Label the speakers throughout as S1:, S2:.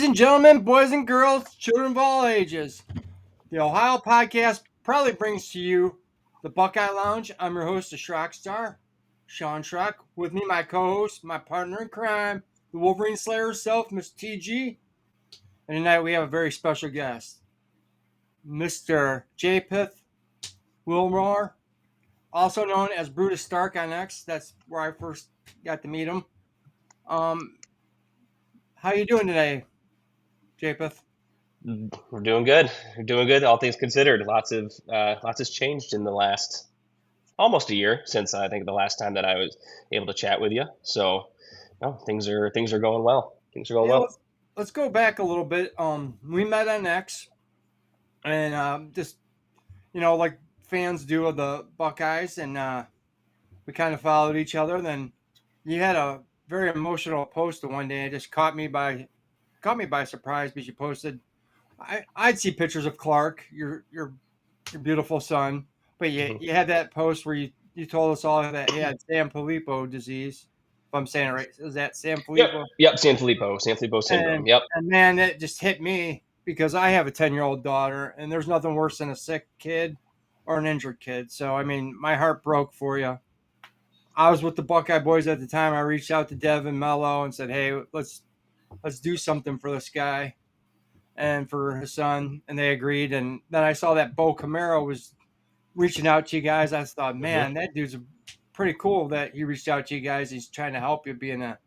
S1: Ladies and gentlemen, boys and girls, children of all ages, the Ohio podcast proudly brings to you the Buckeye Lounge. I'm your host, the Schrock Star, Shaun Schrock. With me, my co-host, my partner in crime, the Wolverine Slayer herself, Miss TG. And tonight we have a very special guest, Mr. Japheth Willmore, also known as Brutus Stark on X. That's where I first got to meet him. How you doing today, Japheth?
S2: We're doing good. We're doing good. All things considered, lots has changed in the last almost a year since I think the last time that I was able to chat with you. So, no, things are going well. Things are going
S1: Yeah,
S2: well.
S1: let's go back a little bit. We met on X, and just like fans do of the Buckeyes, and we kind of followed each other. Then you had a very emotional post one day. It just caught me by surprise because you posted. I'd see pictures of Clark, your beautiful son, but you
S2: Mhm.
S1: you had that post where you told us all that he had Sanfilippo disease. If I'm saying it right, is that
S2: Yep,
S1: Sanfilippo?
S2: yep. Sanfilippo syndrome.
S1: And
S2: Yep.
S1: and man, that just hit me because I have a 10-year-old daughter, and there's nothing worse than a sick kid or an injured kid. So I mean, my heart broke for you. I was with the Buckeye boys at the time. I reached out to Devin Mello and said, "Hey, let's do something for this guy and for his son," and they agreed. And then I saw that Bo Camaro was reaching out to you guys. I thought,
S2: Hmm.
S1: man, that dude's pretty cool that he reached out to you guys. He's trying to help you being a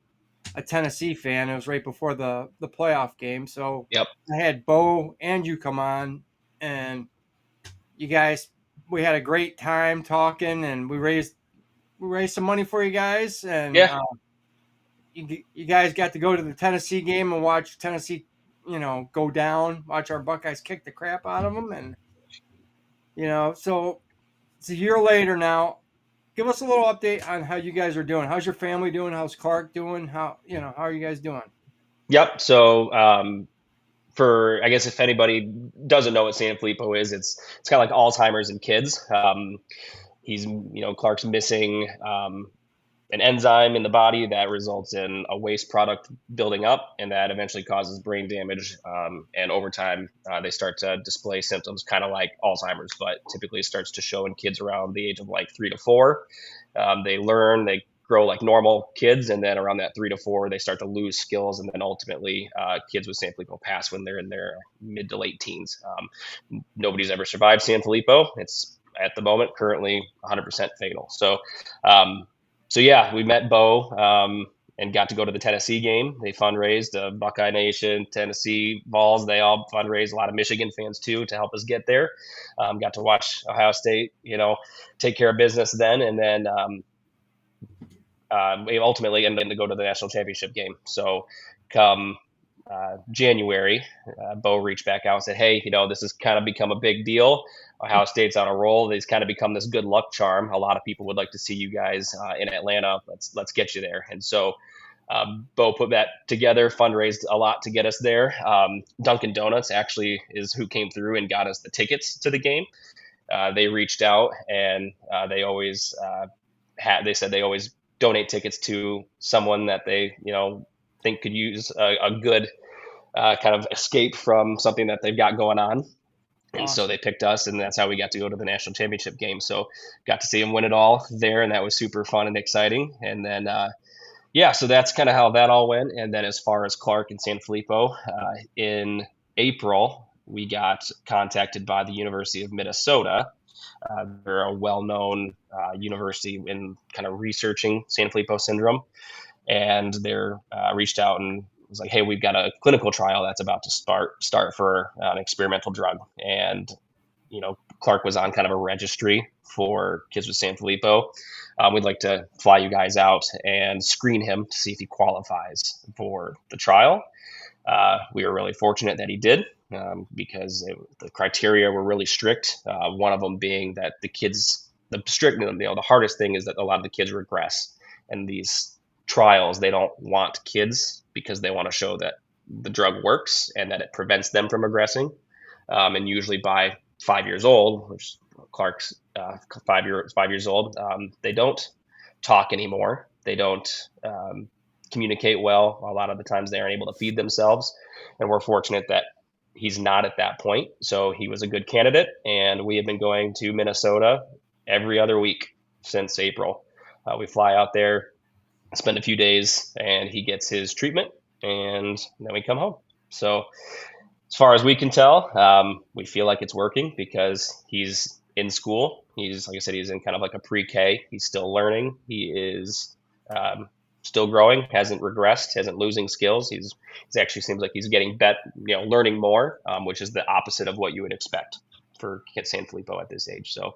S1: Tennessee fan. It was right before the playoff game, so
S2: Yep.
S1: I had Bo and you come on, and you guys, we had a great time talking, and we raised some money for you guys, and
S2: Yeah.
S1: you guys got to go to the Tennessee game and watch Tennessee, go down, watch our Buckeyes kick the crap out of them, and so it's a year later now. Give us a little update on how you guys are doing. How's your family doing? How's Clark doing? How are you guys doing?
S2: Yep. So, for I guess if anybody doesn't know what Sanfilippo is, it's kind of like Alzheimer's in kids. Clark's missing an enzyme in the body that results in a waste product building up, and that eventually causes brain damage. And over time, they start to display symptoms kind of like Alzheimer's, but typically it starts to show in kids around the age of like 3 to 4. They learn, they grow like normal kids, and then around that 3 to 4, they start to lose skills, and then ultimately, kids with Sanfilippo pass when they're in their mid to late teens. Nobody's ever survived Sanfilippo. It's at the moment currently 100% fatal. So yeah, we met Bo, and got to go to the Tennessee game. They fundraised, Buckeye Nation, Tennessee Vols. They all fundraised. A lot of Michigan fans too to help us get there. Got to watch Ohio State, take care of business then, and then we ultimately ended up to go to the national championship game. So come January, Bo reached back out and said, "Hey, this has kind of become a big deal. Ohio State's on a roll. They've kind of become this good luck charm. A lot of people would like to see you guys in Atlanta. Let's get you there." And so Bo put that together, fundraised a lot to get us there. Dunkin' Donuts actually is who came through and got us the tickets to the game. They reached out, and they always they said they always donate tickets to someone that they think could use a good kind of escape from something that they've got going on. And so
S1: Awesome.
S2: they picked us, and that's how we got to go to the national championship game. So got to see them win it all there, and that was super fun and exciting. And then yeah, so that's kind of how that all went. And then as far as Clark and Sanfilippo, in April, we got contacted by the University of Minnesota. They're a well-known university in kind of researching Sanfilippo syndrome, and they're reached out and was like, "Hey, we've got a clinical trial that's about to start for an experimental drug." And Clark was on kind of a registry for kids with Sanfilippo. We'd like to fly you guys out and screen him to see if he qualifies for the trial. We were really fortunate that he did, because the criteria were really strict. One of them being that the hardest thing is that a lot of the kids regress, and these trials, they don't want kids because they want to show that the drug works and that it prevents them from regressing. And usually by 5 years old, which Clark's 5 years old, they don't talk anymore. They don't. communicate well. A lot of the times they aren't able to feed themselves, and we're fortunate that he's not at that point. So he was a good candidate, and we have been going to Minnesota every other week since April. We fly out there, spend a few days, and he gets his treatment, and then we come home. So as far as we can tell, we feel like it's working because he's in school. He's, like I said, he's in kind of like a pre-K. He's still learning. He is still growing, hasn't regressed, hasn't losing skills. He's actually seems like he's getting learning more, which is the opposite of what you would expect for Kit Sanfilippo at this age. So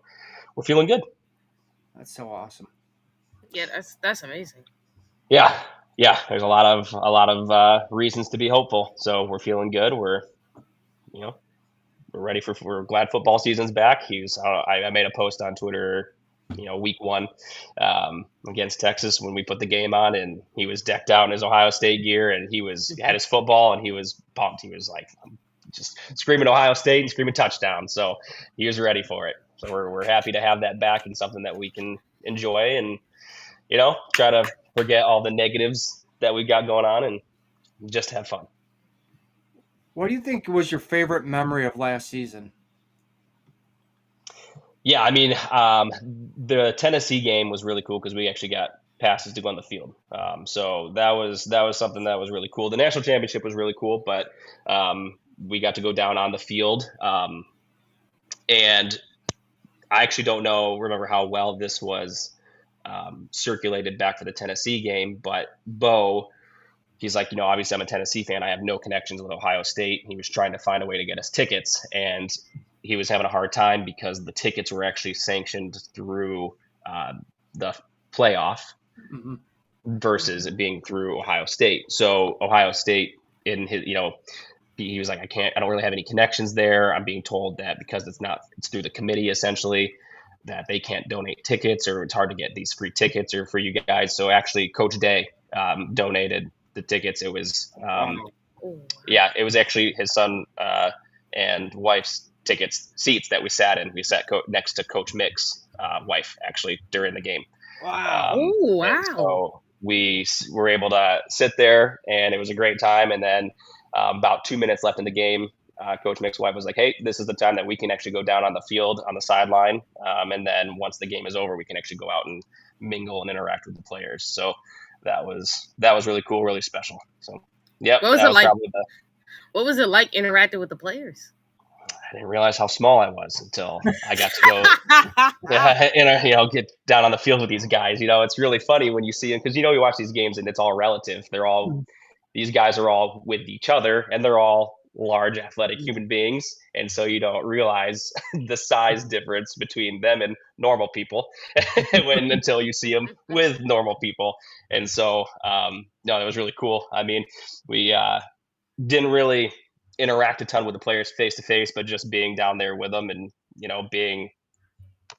S2: we're feeling good.
S1: That's so awesome.
S3: Yeah, that's amazing.
S2: Yeah, yeah. There's a lot of reasons to be hopeful. So we're feeling good. We're ready we're glad football season's back. I made a post on Twitter, week one against Texas when we put the game on, and he was decked out in his Ohio State gear, and he had his football, and he was pumped. He was like just screaming Ohio State and screaming touchdown. So he was ready for it. So we're happy to have that back and something that we can enjoy and try to forget all the negatives that we got going on and just have fun.
S1: What do you think was your favorite memory of last season?
S2: Yeah, I mean, the Tennessee game was really cool because we actually got passes to go on the field. So that was something that was really cool. The national championship was really cool, but we got to go down on the field. And I actually don't remember how well this was circulated back for the Tennessee game, but Bo, he's like, obviously I'm a Tennessee fan. I have no connections with Ohio State. He was trying to find a way to get us tickets, and he was having a hard time because the tickets were actually sanctioned through the playoff versus it being through Ohio State. So Ohio State, in his, he was like, I don't really have any connections there. I'm being told that because it's through the committee essentially, that they can't donate tickets, or it's hard to get these free tickets or for you guys. So actually Coach Day donated the tickets. It was it was actually his son and wife's seats that we sat in. We sat next to Coach Mick's wife actually during the game.
S1: Wow.
S2: And so we were able to sit there, and it was a great time. And then about 2 minutes left in the game, Coach Mick's wife was like, hey, this is the time that we can actually go down on the field on the sideline. And then once the game is over, we can actually go out and mingle and interact with the players. So that was really cool, really special. So yeah.
S3: What was it like interacting with the players?
S2: I didn't realize how small I was until I got to go, get down on the field with these guys. It's really funny when you see them because you watch these games and it's all relative. These guys are all with each other, and they're all large, athletic human beings, and so you don't realize the size difference between them and normal people until you see them with normal people. And so, no, it was really cool. I mean, we didn't really interact a ton with the players face to face, but just being down there with them and being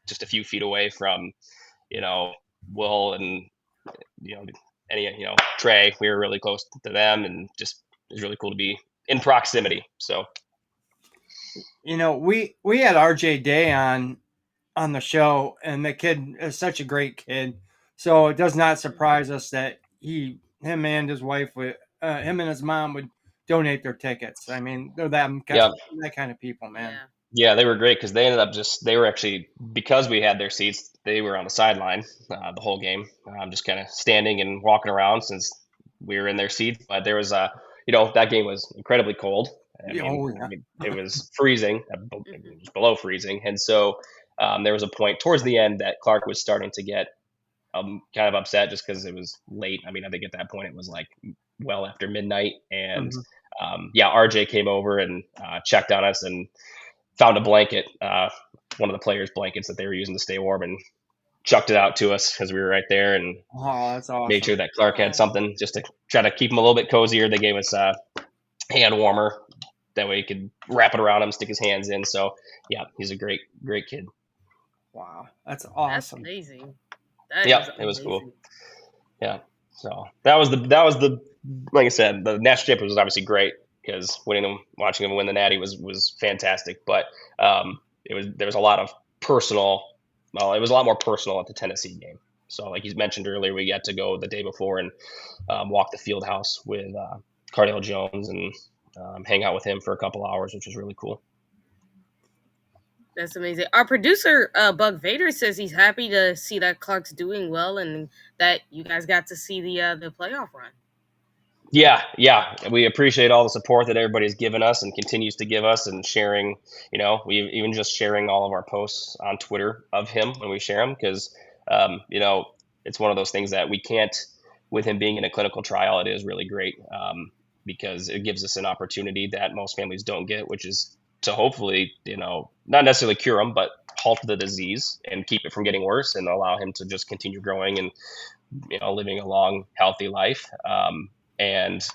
S2: just a few feet away from Will and Trey, we were really close to them, and just it was really cool to be in proximity. So
S1: we had RJ Day on the show, and the kid is such a great kid, so it does not surprise us that him and his wife him and his mom would donate their tickets. I mean, they're that kind of people, man.
S2: Yeah, they were great because they ended up they were actually, because we had their seats, they were on the sideline the whole game, just kind of standing and walking around since we were in their seats. But there was that game was incredibly cold. I mean, it was freezing, it was below freezing. And so there was a point towards the end that Clark was starting to get kind of upset just because it was late. I mean, I think at that point it was like well after midnight. And RJ came over and checked on us and found a blanket, one of the players' blankets that they were using to stay warm, and chucked it out to us because we were right there, and
S1: that's awesome.
S2: Made sure that Clark had something just to try to keep him a little bit cozier. They gave us a hand warmer. That way he could wrap it around him, stick his hands in. So, yeah, he's a great, great kid.
S1: Wow, that's awesome.
S3: That's amazing.
S2: It was cool. Yeah, so that was the like I said, the national championship was obviously great because watching him win the Natty was fantastic. But there was a lot of personal. Well, it was a lot more personal at the Tennessee game So like you mentioned earlier, we got to go the day before and walk the field house with Cardale Jones and hang out with him for a couple hours, which was really cool.
S3: That's amazing. Our producer, Bug Vader, says he's happy to see that Clark's doing well and that you guys got to see the playoff run.
S2: Yeah. We appreciate all the support that everybody's given us and continues to give us, and sharing, we even just sharing all of our posts on Twitter of him when we share them, because, it's one of those things that we can't, with him being in a clinical trial, it is really great because it gives us an opportunity that most families don't get, which is to hopefully, not necessarily cure him, but halt the disease and keep it from getting worse and allow him to just continue growing and, living a long, healthy life. And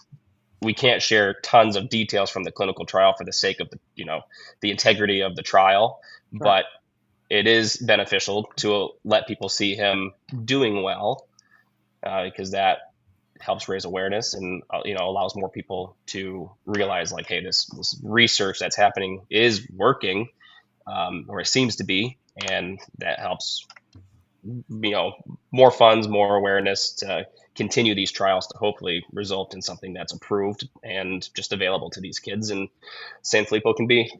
S2: we can't share tons of details from the clinical trial for the sake of the integrity of the trial,
S1: Sure.
S2: but it is beneficial to let people see him doing well because that helps raise awareness and allows more people to realize, like, hey, this research that's happening is working, or it seems to be, and that helps more funds, more awareness to continue these trials to hopefully result in something that's approved and just available to these kids. And San Filippo can be,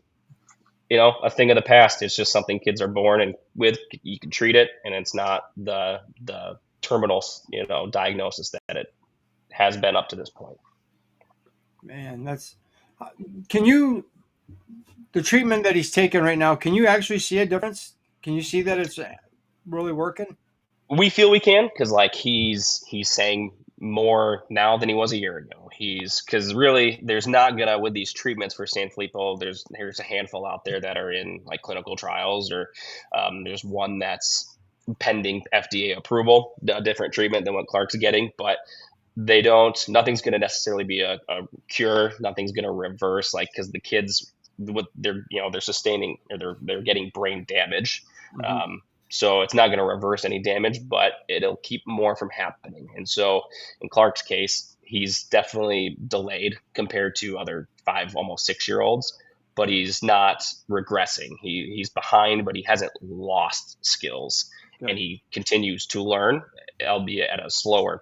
S2: a thing of the past. It's just something kids are born and with. You can treat it, and it's not the terminal, diagnosis that it has been up to this point.
S1: Man, that's. The treatment that he's taking right now, can you actually see a difference? Can you see that it's really working?
S2: We feel we can, because like he's saying more now than he was a year ago. Because really there's not gonna, with these treatments for San Filippo, there's a handful out there that are in like clinical trials, or there's one that's pending FDA approval, a different treatment than what Clark's getting, but nothing's going to necessarily be a cure. Nothing's going to reverse, like, because the kids, what they're sustaining, or they're getting brain damage.
S1: Mhm.
S2: So it's not going to reverse any damage, but it'll keep more from happening. And so in Clark's case, he's definitely delayed compared to other 5, almost 6-year-olds, but he's not regressing. He's behind, but he hasn't lost skills.
S1: Good.
S2: And he continues to learn, albeit at a slower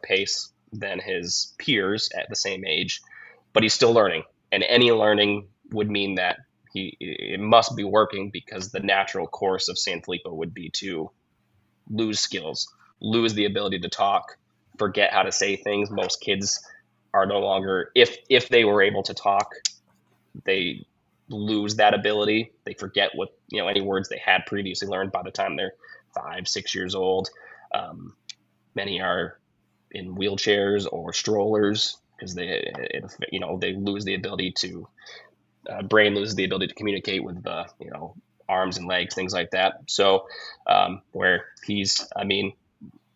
S2: pace than his peers at the same age, but he's still learning. And any learning would mean that it must be working, because the natural course of San Filippo would be to lose skills, lose the ability to talk, forget how to say things. Most kids are no longer, if they were able to talk, they lose that ability. They forget what, any words they had previously learned by the time they're 5, 6 years old. Many are in wheelchairs or strollers because they lose the ability to, brain loses the ability to communicate with the, arms and legs, things like that. So where he's,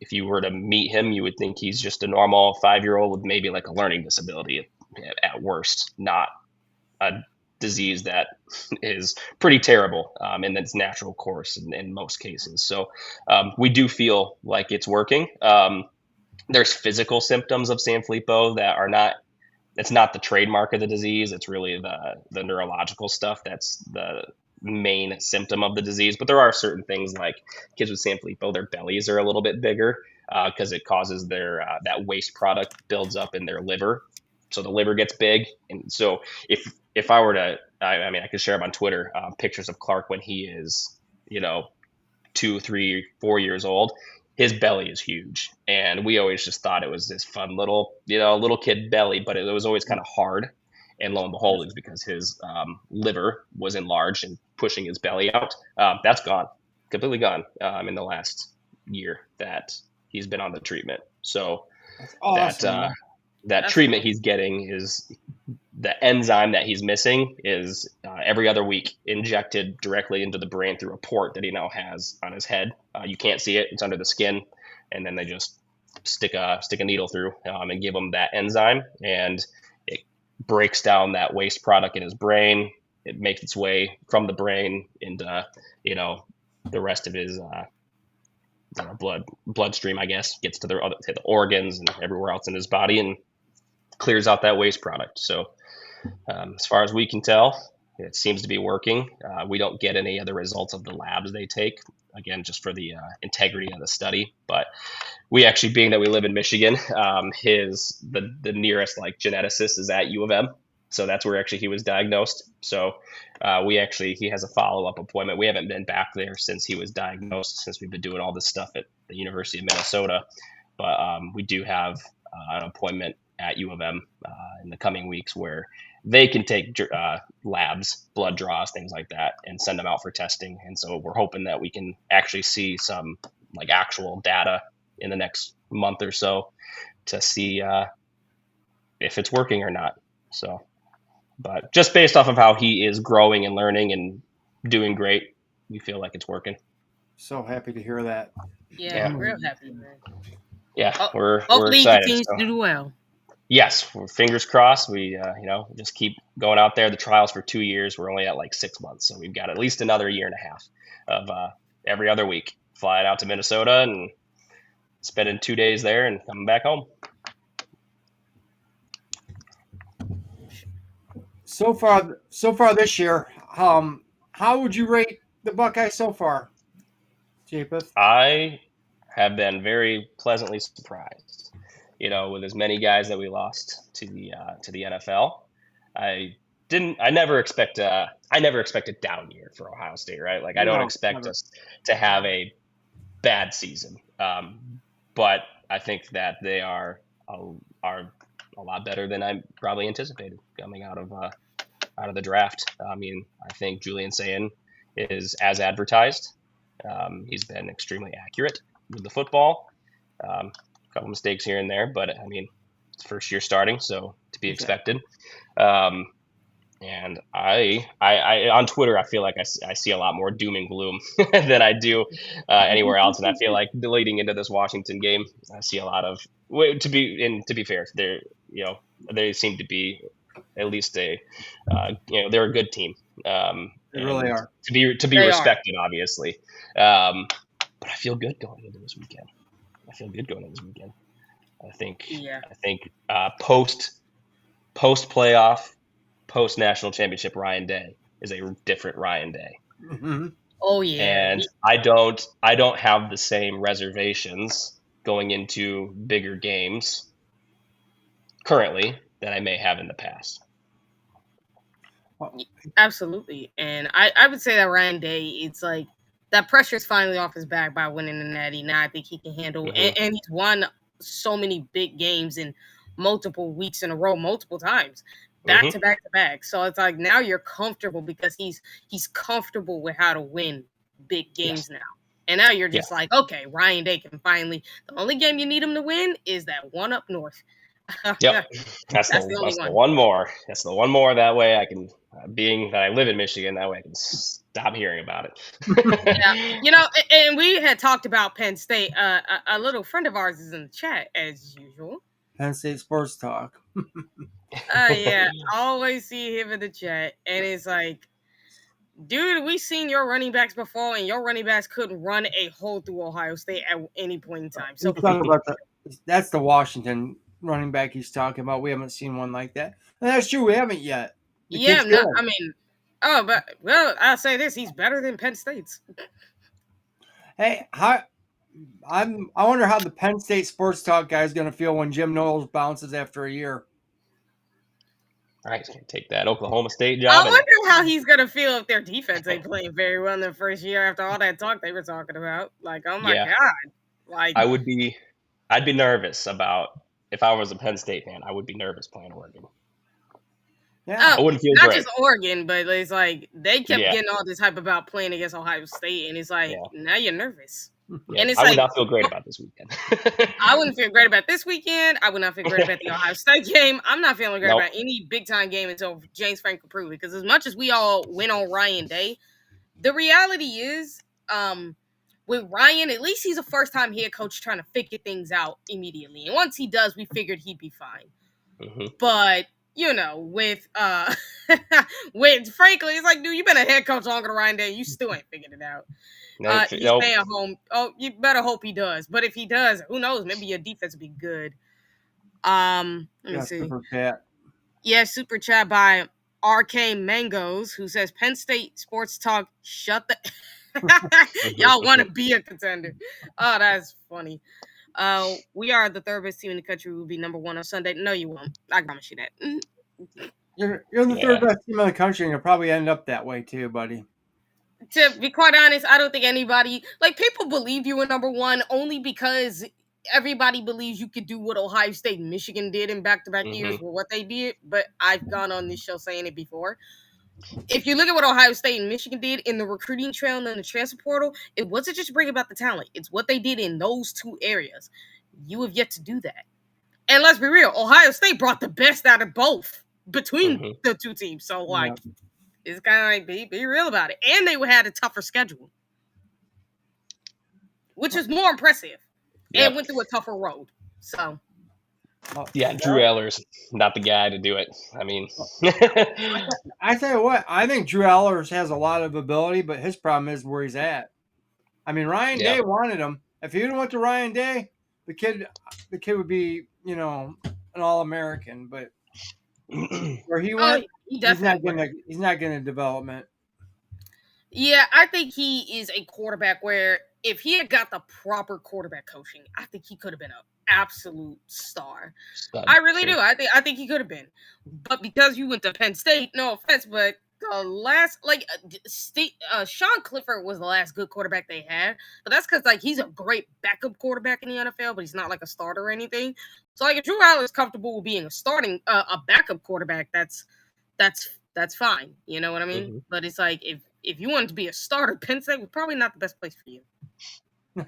S2: if you were to meet him, you would think he's just a normal 5-year-old with maybe like a learning disability at worst, not a disease that is pretty terrible in its natural course in most cases. So we do feel like it's working. There's physical symptoms of San Filippo that are not, it's not the trademark of the disease. It's really the neurological stuff that's the main symptom of the disease. But there are certain things, like kids with San Filippo, their bellies are a little bit bigger because it causes their that waste product builds up in their liver. So the liver gets big. And so if I were to, I could share them on Twitter, pictures of Clark when he is, 2, 3, 4 years old. His belly is huge, and we always just thought it was this fun little, little kid belly, but it was always kind of hard. And lo and behold, it's because his liver was enlarged and pushing his belly out. That's gone, completely gone in the last year that he's been on the treatment. So
S1: That's awesome.
S2: that treatment he's getting is the enzyme that he's missing is every other week injected directly into the brain through a port that he now has on his head. You can't see it; it's under the skin, and then they just stick a needle through and give him that enzyme, and it breaks down that waste product in his brain. It makes its way from the brain into the rest of his bloodstream, I guess, gets to the organs and everywhere else in his body, and clears out that waste product. So as far as we can tell, It seems to be working. We don't get any of the results of the labs they take, again, just for the integrity of the study. But we actually, being that we live in Michigan, the nearest like geneticist is at U of M. So that's where actually he was diagnosed. So he has a follow-up appointment. We haven't been back there since he was diagnosed, since we've been doing all this stuff at the University of Minnesota. But we do have an appointment at U of M in the coming weeks where they can take labs, blood draws, things like that, and send them out for testing. And so we're hoping that we can actually see some like actual data in the next month or so to see if it's working or not. So, but just based off of how he is growing and learning and doing great, we feel like it's working.
S1: So happy to hear that.
S3: Yeah, real happy, man.
S2: Yeah, we're
S3: hopefully
S2: excited.
S3: He continues to do well.
S2: Yes, fingers crossed. We just keep going out there. The trials for 2 years. We're only at like 6 months, so we've got at least another year and a half of every other week flying out to Minnesota and spending 2 days there and coming back home.
S1: So far this year, how would you rate the Buckeyes so far, Japheth?
S2: I have been very pleasantly surprised. With as many guys that we lost to the NFL, I never expect a down year for Ohio State, right? Like I don't expect us to have a bad season, but I think that they are a lot better than I probably anticipated coming out of the draft. I mean, I think Julian Sayin is as advertised. He's been extremely accurate with the football. A couple mistakes here and there, but I mean, it's first year starting, so to be expected. And I on Twitter, I feel like I see a lot more doom and gloom than I do anywhere else. And I feel like leading into this Washington game, I see a lot of, to be fair, they seem to be at least they're a good team.
S1: They really are.
S2: To be respected, obviously. But I feel good going into this weekend. I think post playoff, post national championship Ryan Day is a different Ryan Day.
S1: Mm-hmm.
S3: Oh yeah.
S2: And I don't have the same reservations going into bigger games currently that I may have in the past.
S3: Absolutely. And I would say that Ryan Day, it's like that pressure is finally off his back by winning the Natty. Now I think he can handle and he's won so many big games in multiple weeks in a row, multiple times. Back to back. So it's like now you're comfortable because he's comfortable with how to win big games now. And now you're just like, okay, Ryan Day can finally, the only game you need him to win is that one up north.
S2: Yep. That's the one more. That's the one more. That way I can, being that I live in Michigan, that way I can stop hearing about it.
S3: Yeah. And we had talked about Penn State. A little friend of ours is in the chat as usual.
S1: Penn State Sports Talk.
S3: Yeah, I always see him in the chat, and it's like, dude, we've seen your running backs before, and your running backs couldn't run a hole through Ohio State at any point in time. So
S1: that's the Washington running back he's talking about. We haven't seen one like that, and that's true. We haven't yet.
S3: I'll say this: he's better than Penn State's.
S1: Hey, I wonder how the Penn State Sports Talk guy is going to feel when Jim Knowles bounces after a year.
S2: All right, take that Oklahoma State job.
S3: I wonder how he's going to feel if their defense ain't playing very well in their first year after all that talk they were talking about. Like, oh my God. Like,
S2: I'd be nervous about, if I was a Penn State fan, I would be nervous playing Oregon.
S1: Yeah,
S2: I wouldn't feel
S3: not
S2: great.
S3: Just Oregon, but it's like they kept getting all this hype about playing against Ohio State, and it's like now you're nervous.
S2: Yeah,
S3: and it's
S2: I would not feel great about this weekend.
S3: I wouldn't feel great about this weekend. I would not feel great about the Ohio State game. I'm not feeling great about any big time game until James Franklin proves it. Because as much as we all went on Ryan Day, the reality is, with Ryan, at least he's a first time head coach trying to figure things out immediately. And once he does, we figured he'd be fine.
S2: Mm-hmm.
S3: But with Franklin, it's like, dude, you've been a head coach longer than Ryan Day. You still ain't figured it out. He's staying home. Oh, you better hope he does. But if he does, who knows? Maybe your defense will be good. Let me see.
S1: Super chat.
S3: Yeah, super chat by Arcane Mangoes, who says Penn State sports talk, shut the y'all want to be a contender. Oh, that's funny. We are the third best team in the country. We'll be number 1 on Sunday. No, you won't. I promise you that.
S1: You're the third best team in the country, and you'll probably end up that way too, buddy.
S3: To be quite honest, I don't think anybody, like, people believe you were number 1 only because everybody believes you could do what Ohio State and Michigan did in back-to-back years with what they did. But I've gone on this show saying it before. If you look at what Ohio State and Michigan did in the recruiting trail and in the transfer portal, it wasn't just bring about the talent. It's what they did in those 2 areas. You have yet to do that. And let's be real, Ohio State brought the best out of both between the 2 teams. So, like, it's kind of like, be real about it. And they had a tougher schedule, which was more impressive. And went through a tougher road. So.
S2: Yeah, Drew Eller's not the guy to do it. I mean.
S1: I tell you what, I think Drew Ellers has a lot of ability, but his problem is where he's at. I mean, Ryan Day wanted him. If he would have went to Ryan Day, the kid would be, an All-American. But where he went, he's not getting development.
S3: Yeah, I think he is a quarterback where if he had got the proper quarterback coaching, I think he could have been an absolute star. I really do. I think he could have been. But because you went to Penn State, no offense, but the last, Sean Clifford was the last good quarterback they had. But that's because, like, he's a great backup quarterback in the NFL, but he's not like a starter or anything. So, like, if Drew Allen is comfortable with being a backup quarterback, that's fine. You know what I mean? But it's like, if you wanted to be a starter, Penn State was probably not the best place for you.
S1: I'm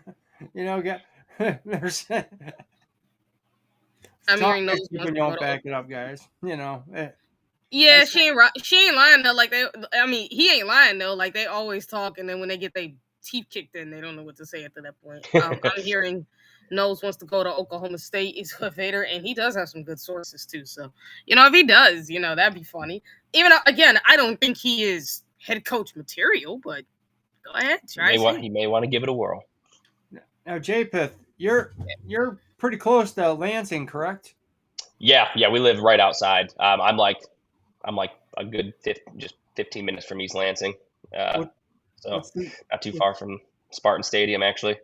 S1: hearing those. You don't back it up, guys.
S3: Yeah, she ain't lying though. Like he ain't lying though. Like, they always talk, and then when they get their teeth kicked in, they don't know what to say after that point. I'm hearing Knowles wants to go to Oklahoma State. He's a Vader, and he does have some good sources too. So, if he does, that'd be funny. Even though, again, I don't think he is head coach material, but go ahead.
S2: He may want to give it a whirl.
S1: Now, Japheth, you're pretty close to Lansing, correct?
S2: Yeah, we live right outside. I'm like a good 15 minutes from East Lansing, so not too far from Spartan Stadium, actually.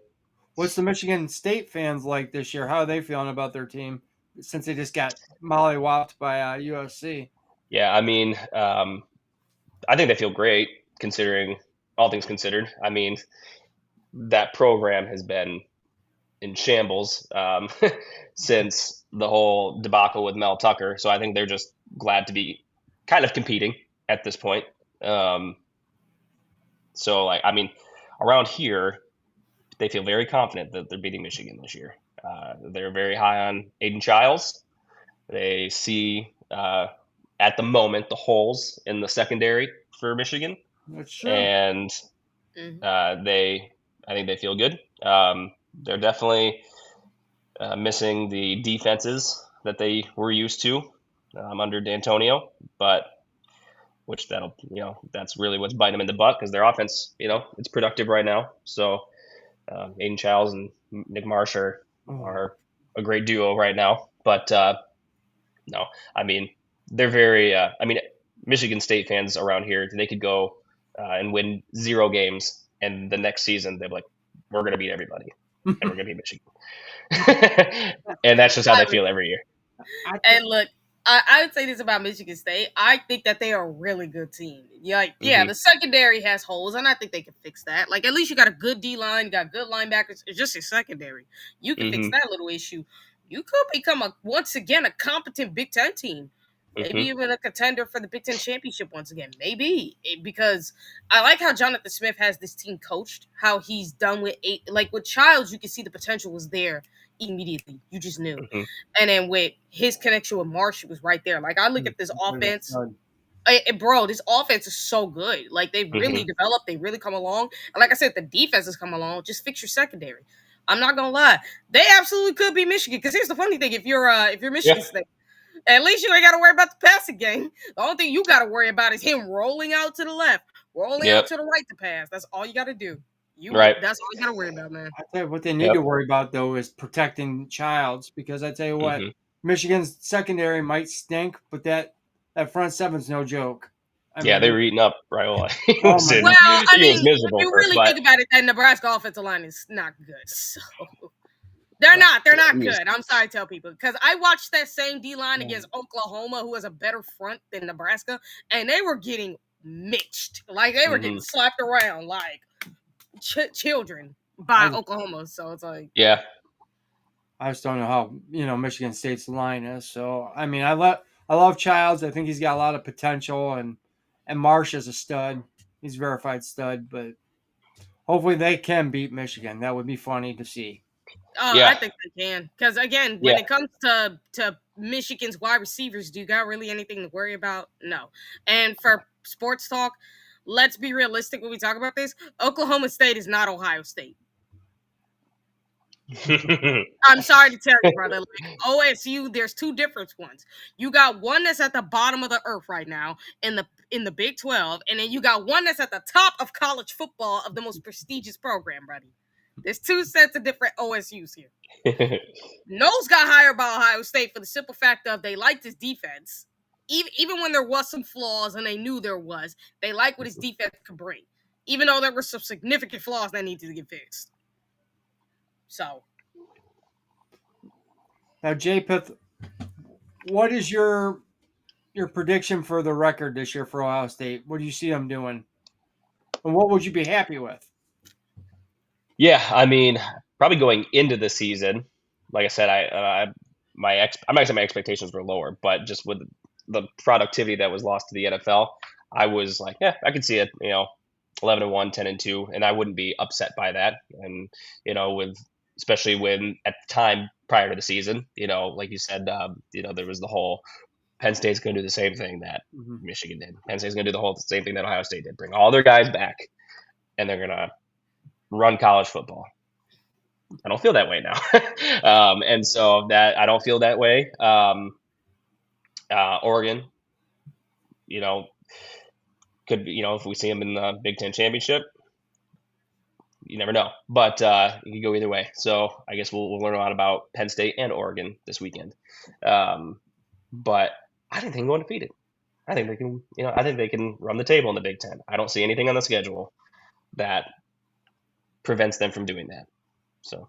S1: What's the Michigan State fans like this year? How are they feeling about their team since they just got mollywopped by USC?
S2: Yeah, I mean, I think they feel great considering all things considered. I mean, that program has been in shambles since the whole debacle with Mel Tucker. So I think they're just glad to be kind of competing at this point. So, like, I mean, around here, they feel very confident that they're beating Michigan this year. They're very high on Aiden Childs. They see, at the moment, the holes in the secondary for Michigan.
S1: That's true.
S2: And I think they feel good. They're definitely missing the defenses that they were used to under D'Antonio, but that's really what's biting them in the butt because their offense, it's productive right now. So Aiden Childs and Nick Marsh are a great duo right now. But no, I mean, they're very Michigan State fans around here, they could go and win 0 games, and the next season they're like, we're going to beat everybody, and we're going to beat Michigan. And that's just how they feel every year.
S3: And look, I would say this about Michigan State. I think that they are a really good team. The secondary has holes, and I think they can fix that. Like, at least you got a good D-line, you got good linebackers. It's just your secondary. You can fix that little issue. You could become, once again, a competent Big Ten team. Maybe even a contender for the Big Ten championship once again. Maybe. Because I like how Jonathan Smith has this team coached, how he's done with with Childs, you can see the potential was there immediately. You just knew. And then with his connection with Marsh, it was right there. Like, I look at this offense. Bro, this offense is so good. Like, they've really developed. They really come along. And like I said, the defense has come along. Just fix your secondary. I'm not going to lie. They absolutely could be Michigan. Because here's the funny thing. If you're Michigan State, at least you ain't got to worry about the passing game. The only thing you got to worry about is him rolling out to the left, rolling out to the right to pass. That's all you got to do. That's all you got to worry about, man.
S1: I tell you what they need to worry about, though, is protecting Childs. Because I tell you what, Michigan's secondary might stink, but that that front seven's no joke.
S2: Yeah, they were eating up Raiola. He
S1: Oh
S2: was
S1: my
S2: in,
S3: Well, I
S2: he was
S3: mean, if
S2: miserable
S3: you
S2: for it,
S3: really
S2: but
S3: think about it, that Nebraska offensive line is not good. So they're not
S2: he was,
S3: good. I'm sorry to tell people because I watched that same D line against Oklahoma, who has a better front than Nebraska, and they were getting mixed. Like they were getting slapped around like children by Oklahoma. So it's like,
S2: yeah.
S1: I just don't know how Michigan State's line is. So I mean, I love Childs. I think he's got a lot of potential, and Marsh is a stud. He's a verified stud, but hopefully they can beat Michigan. That would be funny to see.
S3: I think they can because again, when
S2: Yeah.
S3: it comes to Michigan's wide receivers, do you got really anything to worry about? No. And for sports talk, let's be realistic when we talk about this. Oklahoma State is not Ohio State. I'm sorry to tell you, brother. Like OSU, there's two different ones. You got one that's at the bottom of the earth right now in the Big 12, and then you got one that's at the top of college football of the most prestigious program, buddy. There's two sets of different OSUs here. Nose got hired by Ohio State for the simple fact of they liked his defense. Even when there was some flaws, and they knew there was, they liked what his defense could bring. Even though there were some significant flaws that needed to get fixed. So
S1: now, Japheth, what is your prediction for the record this year for Ohio State? What do you see them doing, and what would you be happy with?
S2: Yeah, I mean, probably going into the season, like I said, I'm not gonna say my expectations were lower, but just with the productivity that was lost to the NFL, I was like, yeah, I could see it, 11-1, 10-2, and I wouldn't be upset by that. And especially when at the time prior to the season, like you said, there was the whole Penn State's going to do the same thing that Michigan did. Penn State's going to do the same thing that Ohio State did, bring all their guys back, and they're going to run college football. I don't feel that way now. And so that I don't feel that way. Oregon, could be, if we see them in the Big Ten championship, you never know. But you can go either way. So I guess we'll learn a lot about Penn State and Oregon this weekend. But I think they can go undefeated. I think they can, I think they can run the table in the Big Ten. I don't see anything on the schedule that prevents them from doing that. So,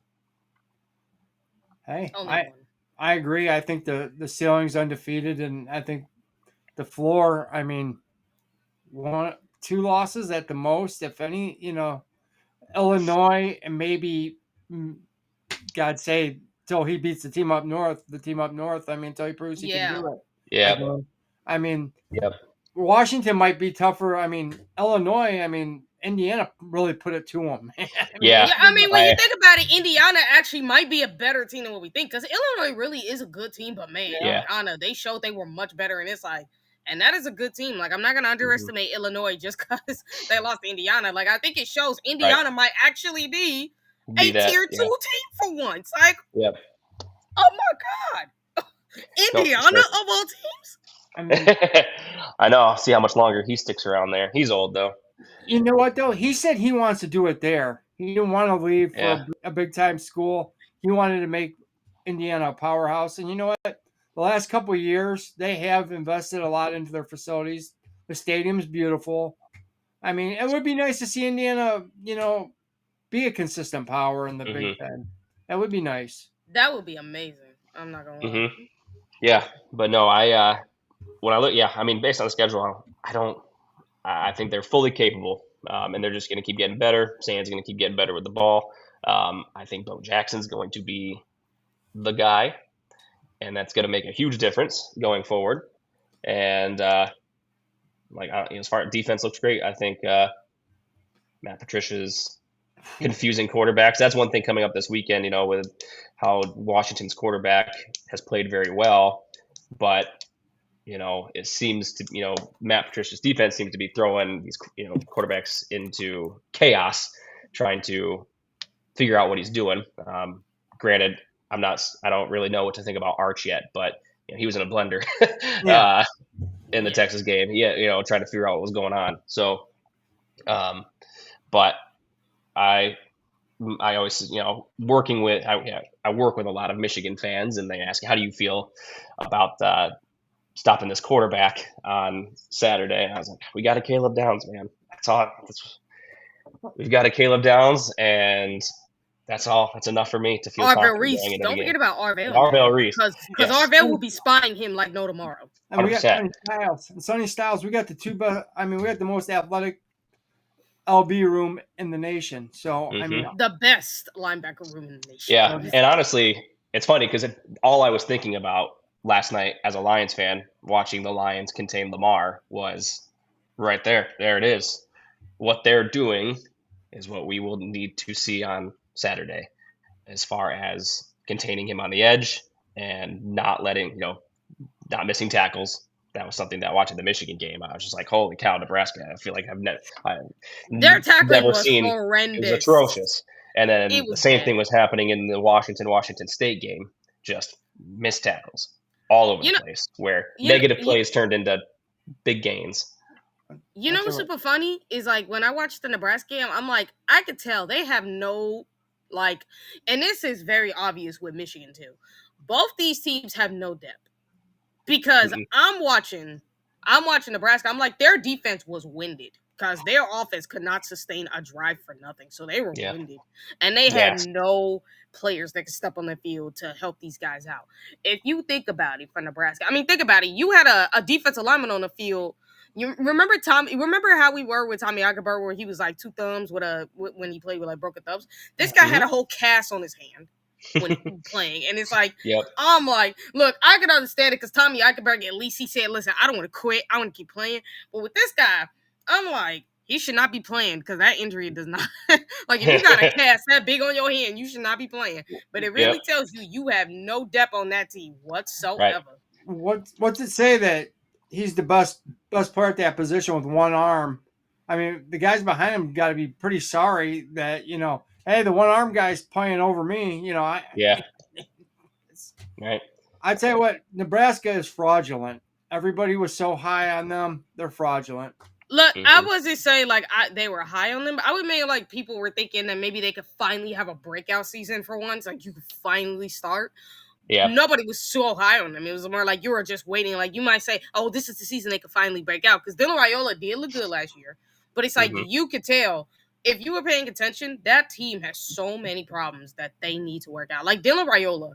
S1: hey, I agree. I think the ceiling's undefeated, and I think the floor. I mean, 2 losses at the most, if any. Illinois, and maybe God say till he beats the team up north. I mean, until he proves he can do it.
S2: Yeah.
S1: I mean,
S2: yep.
S1: Washington might be tougher. I mean, Illinois. I mean, Indiana really put it to them.
S3: I mean, when you think about it, Indiana actually might be a better team than what we think because Illinois really is a good team. But man, Indiana, they showed they were much better in this side. And that is a good team. Like, I'm not going to underestimate Illinois just because they lost to Indiana. Like, I think it shows Indiana might actually be a tier 2 team for once. Like, oh my God. Indiana of all teams?
S1: I mean,
S2: I know. I'll see how much longer he sticks around there. He's old, though.
S1: You know what, though? He said he wants to do it there. He didn't want to leave for a big-time school. He wanted to make Indiana a powerhouse. And you know what? The last couple of years, they have invested a lot into their facilities. The stadium's beautiful. I mean, it would be nice to see Indiana, be a consistent power in the Big Ten. That would be nice.
S3: That would be amazing. I'm not going to lie.
S2: Yeah, but no, when I look, I mean, based on the schedule, I think they're fully capable, and they're just going to keep getting better. Sand's going to keep getting better with the ball. I think Bo Jackson's going to be the guy, and that's going to make a huge difference going forward. And as far as defense looks great, I think Matt Patricia's confusing quarterbacks. That's one thing coming up this weekend, with how Washington's quarterback has played very well, but it seems to, Matt Patricia's defense seems to be throwing these, quarterbacks into chaos, trying to figure out what he's doing. Granted, I don't really know what to think about Arch yet, but he was in a blender in the Texas game. Trying to figure out what was going on. So, but I always, working with, I work with a lot of Michigan fans, and they ask, how do you feel about stopping this quarterback on Saturday. And I was like, we got a Caleb Downs, man. That's all. We've got a Caleb Downs, and that's all. That's enough for me to feel
S3: Arvell
S2: confident
S3: Reese.
S2: going into the
S3: Don't
S2: game.
S3: forget about Arvell.
S2: Arvell Reese.
S3: Because
S2: Yes.
S3: Arvell will be spying him like no tomorrow.
S1: And we got
S2: 100%.
S1: Sonny Styles. And Sonny Styles, we got the two best. I mean, we got the most athletic LB room in the nation. So, I mean,
S3: The best linebacker room in the nation.
S2: Yeah, and honestly, it's funny because all I was thinking about last night as a Lions fan, watching the Lions contain Lamar, was right there. There it is. What they're doing is what we will need to see on Saturday, as far as containing him on the edge and not not missing tackles. That was something that watching the Michigan game, I was just like, holy cow, Nebraska. I feel like
S3: Their tackling
S2: never
S3: was
S2: seen.
S3: horrendous.
S2: It was atrocious. And then
S3: It was
S2: the same
S3: bad.
S2: thing was happening in the Washington State game. Just missed tackles all over the place, where negative plays turned into big gains.
S3: You know what's super funny is, like, when I watched the Nebraska game, I'm like, I could tell they have no, like, and this is very obvious with Michigan too. Both these teams have no depth, because I'm watching Nebraska. I'm like, their defense was winded because their offense could not sustain a drive for nothing, so they were winded, and they had no players that could step on the field to help these guys out. If you think about it, for Nebraska, I mean, think about it. You had a defensive lineman on the field. You remember Remember how we were with Tommy Aguilar, where he was like two thumbs when he played with like broken thumbs? This guy had a whole cast on his hand when he was playing, and it's like, I'm like, look, I can understand it because Tommy Aguilar, at least he said, listen, I don't want to quit, I want to keep playing. But with this guy, I'm like, he should not be playing, because that injury does not like, if you got a cast that big on your hand, you should not be playing. But it really tells you have no depth on that team whatsoever.
S1: Right. What's it say that he's the best part of that position with one arm? I mean, the guys behind him got to be pretty sorry that, hey, the one arm guy's playing over me.
S2: Right.
S1: I tell you what, Nebraska is fraudulent. Everybody was so high on them; they're fraudulent.
S3: Look, I wasn't saying like they were high on them. But I would mean like people were thinking that maybe they could finally have a breakout season for once. Like, you could finally start. Yeah. Nobody was so high on them. It was more like you were just waiting. Like, you might say, oh, this is the season they could finally break out. Because Dylan Raiola did look good last year. But it's like, you could tell, if you were paying attention, that team has so many problems that they need to work out. Like, Dylan Raiola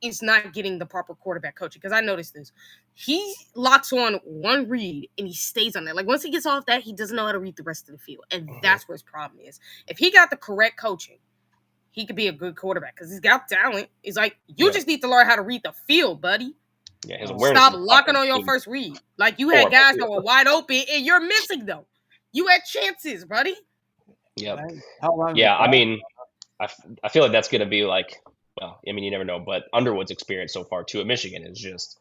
S3: is not getting the proper quarterback coaching. Because I noticed this. He locks on one read and he stays on that. Like, once he gets off that, he doesn't know how to read the rest of the field. And that's where his problem is. If he got the correct coaching, he could be a good quarterback because he's got talent. It's like, you just need to learn how to read the field, buddy.
S2: Yeah, his awareness.
S3: Stop locking on your first read. Like, you had guys that were wide open and you're missing them. You had chances, buddy.
S2: Yep. Yeah, I mean, I feel like that's going to be like, well, I mean, you never know, but Underwood's experience so far too at Michigan is just,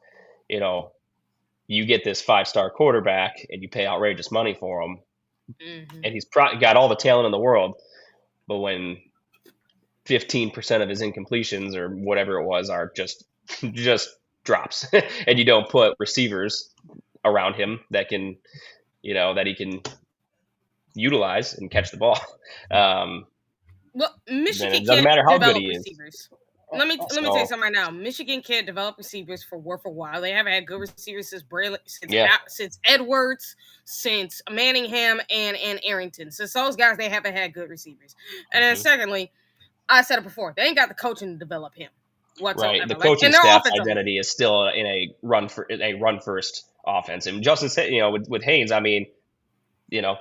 S2: you get this 5-star quarterback and you pay outrageous money for him, and he's got all the talent in the world, but when 15% of his incompletions or whatever it was are just drops, and you don't put receivers around him that can, that he can utilize and catch the ball.
S3: Well, Michigan
S2: it doesn't matter how good he
S3: receivers. Is. Let me tell you something right now. Michigan can't develop receivers for worth a while. They haven't had good receivers since Edwards, since Manningham, and Arrington. Since those guys, they haven't had good receivers. And then secondly, I said it before, they ain't got the coaching to develop him whatsoever.
S2: Right. The coaching staff identity is still in a run first offense. And Justin said, with Haynes, I mean,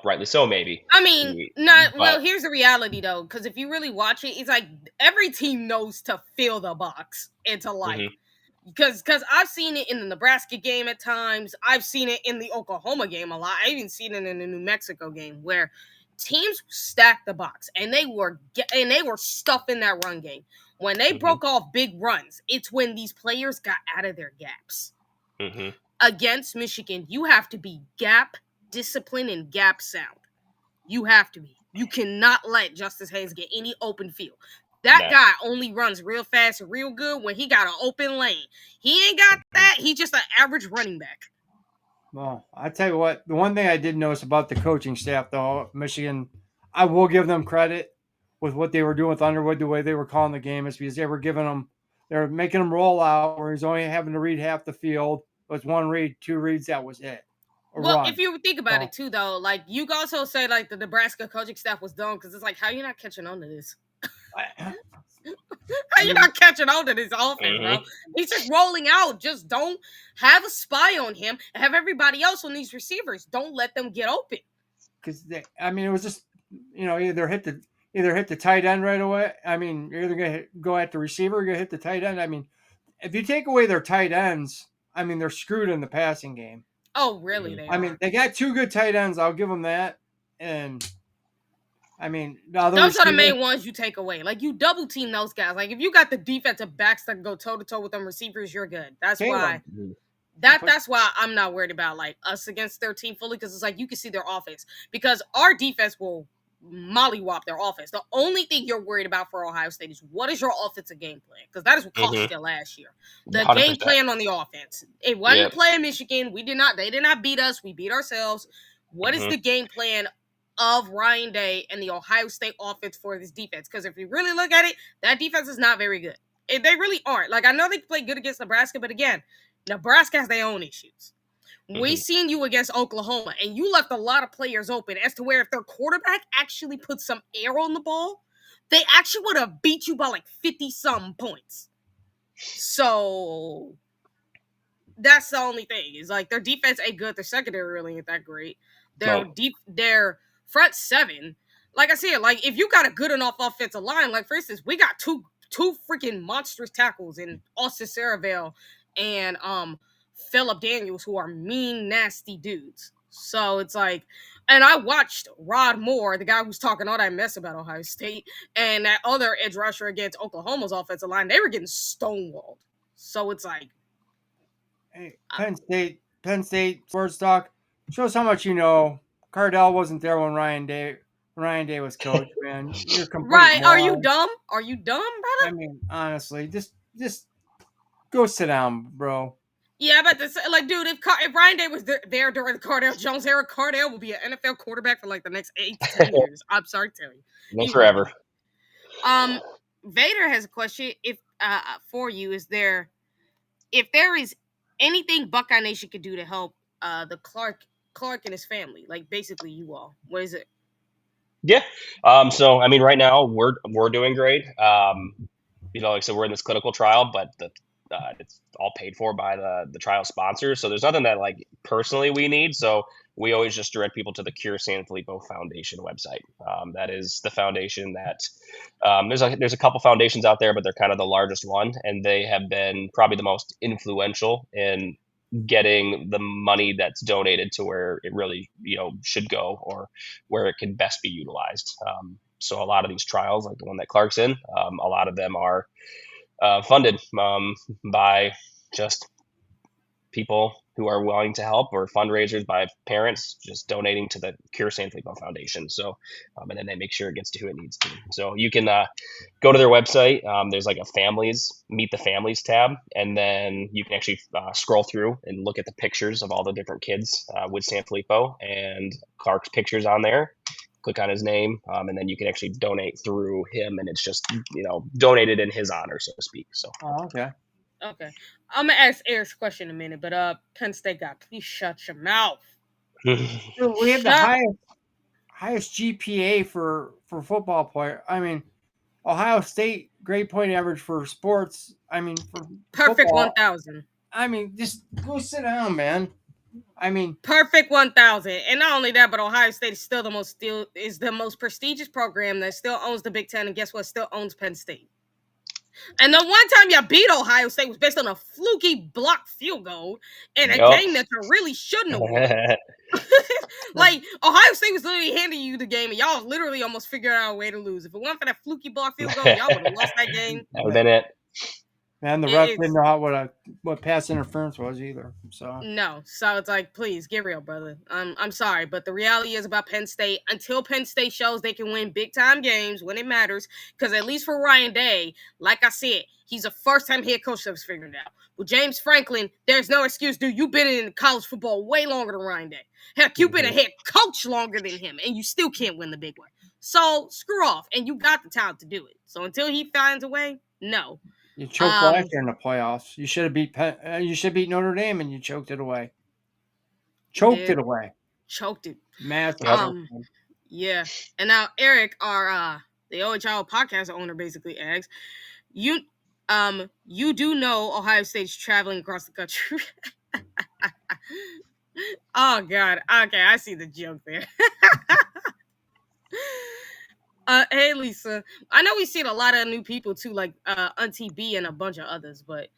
S2: rightly so, maybe.
S3: I mean, well, here's the reality, though, because if you really watch it, it's like every team knows to fill the box and to like, because I've seen it in the Nebraska game at times. I've seen it in the Oklahoma game a lot. I even seen it in the New Mexico game where teams stacked the box and they were stuffing that run game. When they broke off big runs, it's when these players got out of their gaps. Against Michigan, you have to be gap discipline and gap sound. You have to be. You cannot let Justice Haynes get any open field. That guy only runs real fast and real good when he got an open lane. He ain't got that. He's just an average running back.
S1: Well, I tell you what, the one thing I did notice about the coaching staff, though, Michigan, I will give them credit with what they were doing with Underwood, the way they were calling the game, is because they were making him roll out where he's only having to read half the field. was one read, two reads. That was it.
S3: Well,
S1: Run.
S3: if you think about it too, though, like you could also say like the Nebraska coaching staff was dumb because it's like, how you not catching on to this? How you not catching on to this offense, bro? He's just rolling out. Just don't have a spy on him and have everybody else on these receivers. Don't let them get open.
S1: Because it was just either hit the tight end right away. I mean, you're either gonna go at the receiver or you're gonna hit the tight end. I mean, if you take away their tight ends, I mean they're screwed in the passing game.
S3: Oh, really? They are.
S1: mean, they got two good tight ends. I'll give them that. And I mean,
S3: those are the main ones you take away. Like you double team those guys. Like if you got the defensive backs that can go toe to toe with them receivers, you're good. That's why. That's why I'm not worried about like us against their team fully because it's like you can see their offense because our defense will mollywop their offense. The only thing you're worried about for Ohio State is what is your offensive game plan because that is what cost you last year. The 100%. Game plan on the offense. It wasn't playing Michigan. They did not beat us. We beat ourselves. What is the game plan of Ryan Day and the Ohio State offense for this defense? Because if you really look at it, that defense is not very good. They really aren't. Like I know they play good against Nebraska, but again, Nebraska has their own issues. We seen you against Oklahoma, and you left a lot of players open as to where if their quarterback actually put some air on the ball, they actually would have beat you by like 50-some points. So that's the only thing. Is like their defense ain't good. Their secondary really ain't that great. Their front seven, like I said, like if you got a good enough offensive line, like for instance, we got two freaking monstrous tackles in Austin Saravale and Phillip Daniels, who are mean, nasty dudes. So it's like, and I watched Rod Moore, the guy who's talking all that mess about Ohio State, and that other edge rusher against Oklahoma's offensive line, they were getting stonewalled. So it's like,
S1: hey, Penn State sports talk shows how much you know. Cardell wasn't there when Ryan Day was coach, man. You're
S3: right? Are you dumb? Are you dumb, brother?
S1: I mean, honestly, just go sit down, bro.
S3: Yeah, but like, dude, if Ryan Day was there during the Cardell Jones era, Cardell will be an NFL quarterback for like the next 8 to 10 years. I'm sorry to tell you.
S2: No, forever.
S3: Vader has a question. If for you, if there is anything Buckeye Nation could do to help the Clark and his family, like basically you all, what is it?
S2: Yeah. So I mean, right now we're doing great. Like I said, we're in this clinical trial, but it's all paid for by the trial sponsors. So there's nothing that like personally we need. So we always just direct people to the Cure San Filippo Foundation website. That is the foundation that there's a couple foundations out there, but they're kind of the largest one, and they have been probably the most influential in getting the money that's donated to where it really should go or where it can best be utilized. So a lot of these trials, like the one that Clark's in, a lot of them are funded by just people who are willing to help, or fundraisers by parents just donating to the Cure San Filippo Foundation. So, and then they make sure it gets to who it needs to. So you can go to their website. There's like a Meet the Families tab, and then you can actually scroll through and look at the pictures of all the different kids with San Filippo, and Clark's pictures on there. Click on his name, and then you can actually donate through him, and it's just donated in his honor, so to speak. So.
S1: Okay.
S3: Okay, I'm gonna ask Eric's question in a minute, but Penn State guy, please shut your mouth.
S1: Dude, we have the highest GPA for football player. I mean, Ohio State grade point average for sports. I mean, for
S3: perfect
S1: football,
S3: 1,000.
S1: I mean, just go sit down, man. I mean,
S3: perfect 1,000, and not only that, but Ohio State is still the most prestigious program that still owns the Big Ten, and guess what? Still owns Penn State. And the one time you beat Ohio State was based on a fluky blocked field goal in a game that you really shouldn't have won. Like, Ohio State was literally handing you the game, and y'all literally almost figured out a way to lose. If it wasn't for that fluky blocked field goal, y'all would have lost that game.
S2: That would have been it.
S1: And the ref didn't know what pass interference was either. So
S3: no, so it's like, please get real, brother. I'm sorry, but the reality is about Penn State. Until Penn State shows they can win big time games when it matters, because at least for Ryan Day, like I said, he's a first time head coach that was figured it out. With James Franklin, there's no excuse, dude. You've been in college football way longer than Ryan Day. Heck, you've been a head coach longer than him, and you still can't win the big one. So screw off, and you got the talent to do it. So until he finds a way, no.
S1: You choked last year in the playoffs. You should have beat Notre Dame, and you choked it away. Choked it away.
S3: Choked it.
S1: Massive.
S3: Yeah. And now Eric, our the OHL podcast owner, basically asks, you do know Ohio State's traveling across the country. Oh God. Okay, I see the joke there. Hey Lisa, I know we've seen a lot of new people too, like Auntie B and a bunch of others, but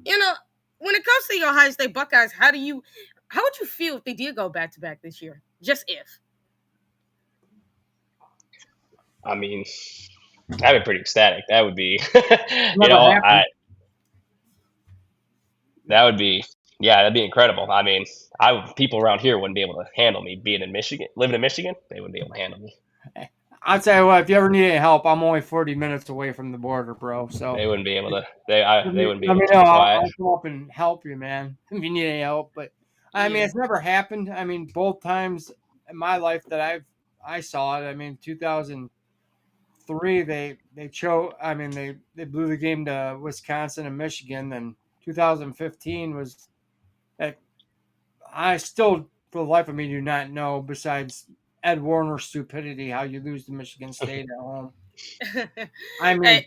S3: when it comes to the Ohio State Buckeyes, how would you feel if they did go back to back this year? Just if.
S2: I mean, I'd be pretty ecstatic. That would be, that would be, that'd be incredible. I mean, people around here wouldn't be able to handle me living in Michigan. They wouldn't be able to handle me.
S1: I'll tell you what, if you ever need any help, I'm only 40 minutes away from the border, bro. So
S2: they wouldn't be able to. They wouldn't be able to be
S1: quiet.
S2: quiet.
S1: I'll come up and help you, man, if you need any help. But I mean, it's never happened. I mean, both times in my life that I saw it. I mean, 2003 they chose. I mean, they blew the game to Wisconsin and Michigan. Then 2015 was. I still, for the life of me, do not know. Besides Ed Warner's stupidity, how you lose to Michigan State at home. I mean,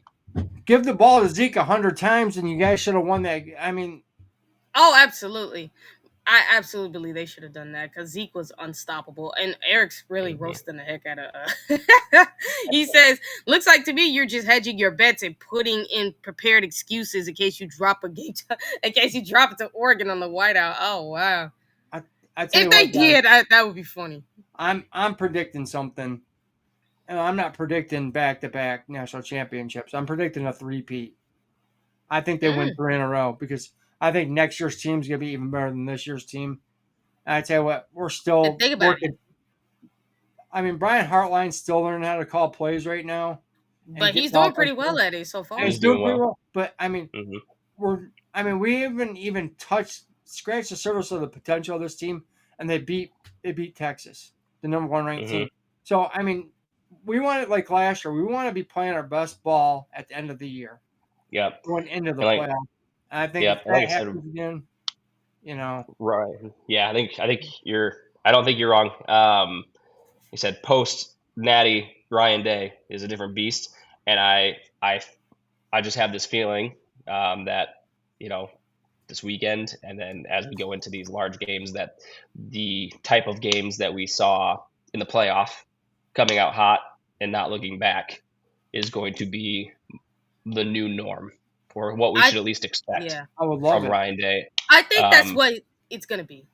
S1: give the ball to Zeke 100 times, and you guys should have won that. I mean,
S3: oh, absolutely. I absolutely believe they should have done that because Zeke was unstoppable, and Eric's really roasting the heck out of. He says, "Looks like to me you're just hedging your bets and putting in prepared excuses in case you drop a game, in case you drop it to Oregon on the whiteout." Oh wow! If they did, that would be funny.
S1: I'm predicting something. I'm not predicting back-to-back national championships. I'm predicting a three-peat. I think they win 3 in a row because I think next year's team's going to be even better than this year's team. And I tell you what, we're still working. I mean, Brian Hartline's still learning how to call plays right now.
S3: But he's doing pretty well at it so far.
S1: He's doing pretty well. But, I mean, we haven't even scratched the surface of the potential of this team, and they beat Texas, the number 1 ranked team. So, I mean, we want it like last year. We want to be playing our best ball at the end of the year.
S2: Yep.
S1: Going into the playoffs. I think if that happens again,
S2: Right. Yeah, I don't think you're wrong. He said post Natty Ryan Day is a different beast, and I just have this feeling that this weekend, and then as we go into these large games, that the type of games that we saw in the playoff, coming out hot and not looking back, is going to be the new norm, or what we should at least expect from Ryan Day.
S3: I think that's what it's going to be.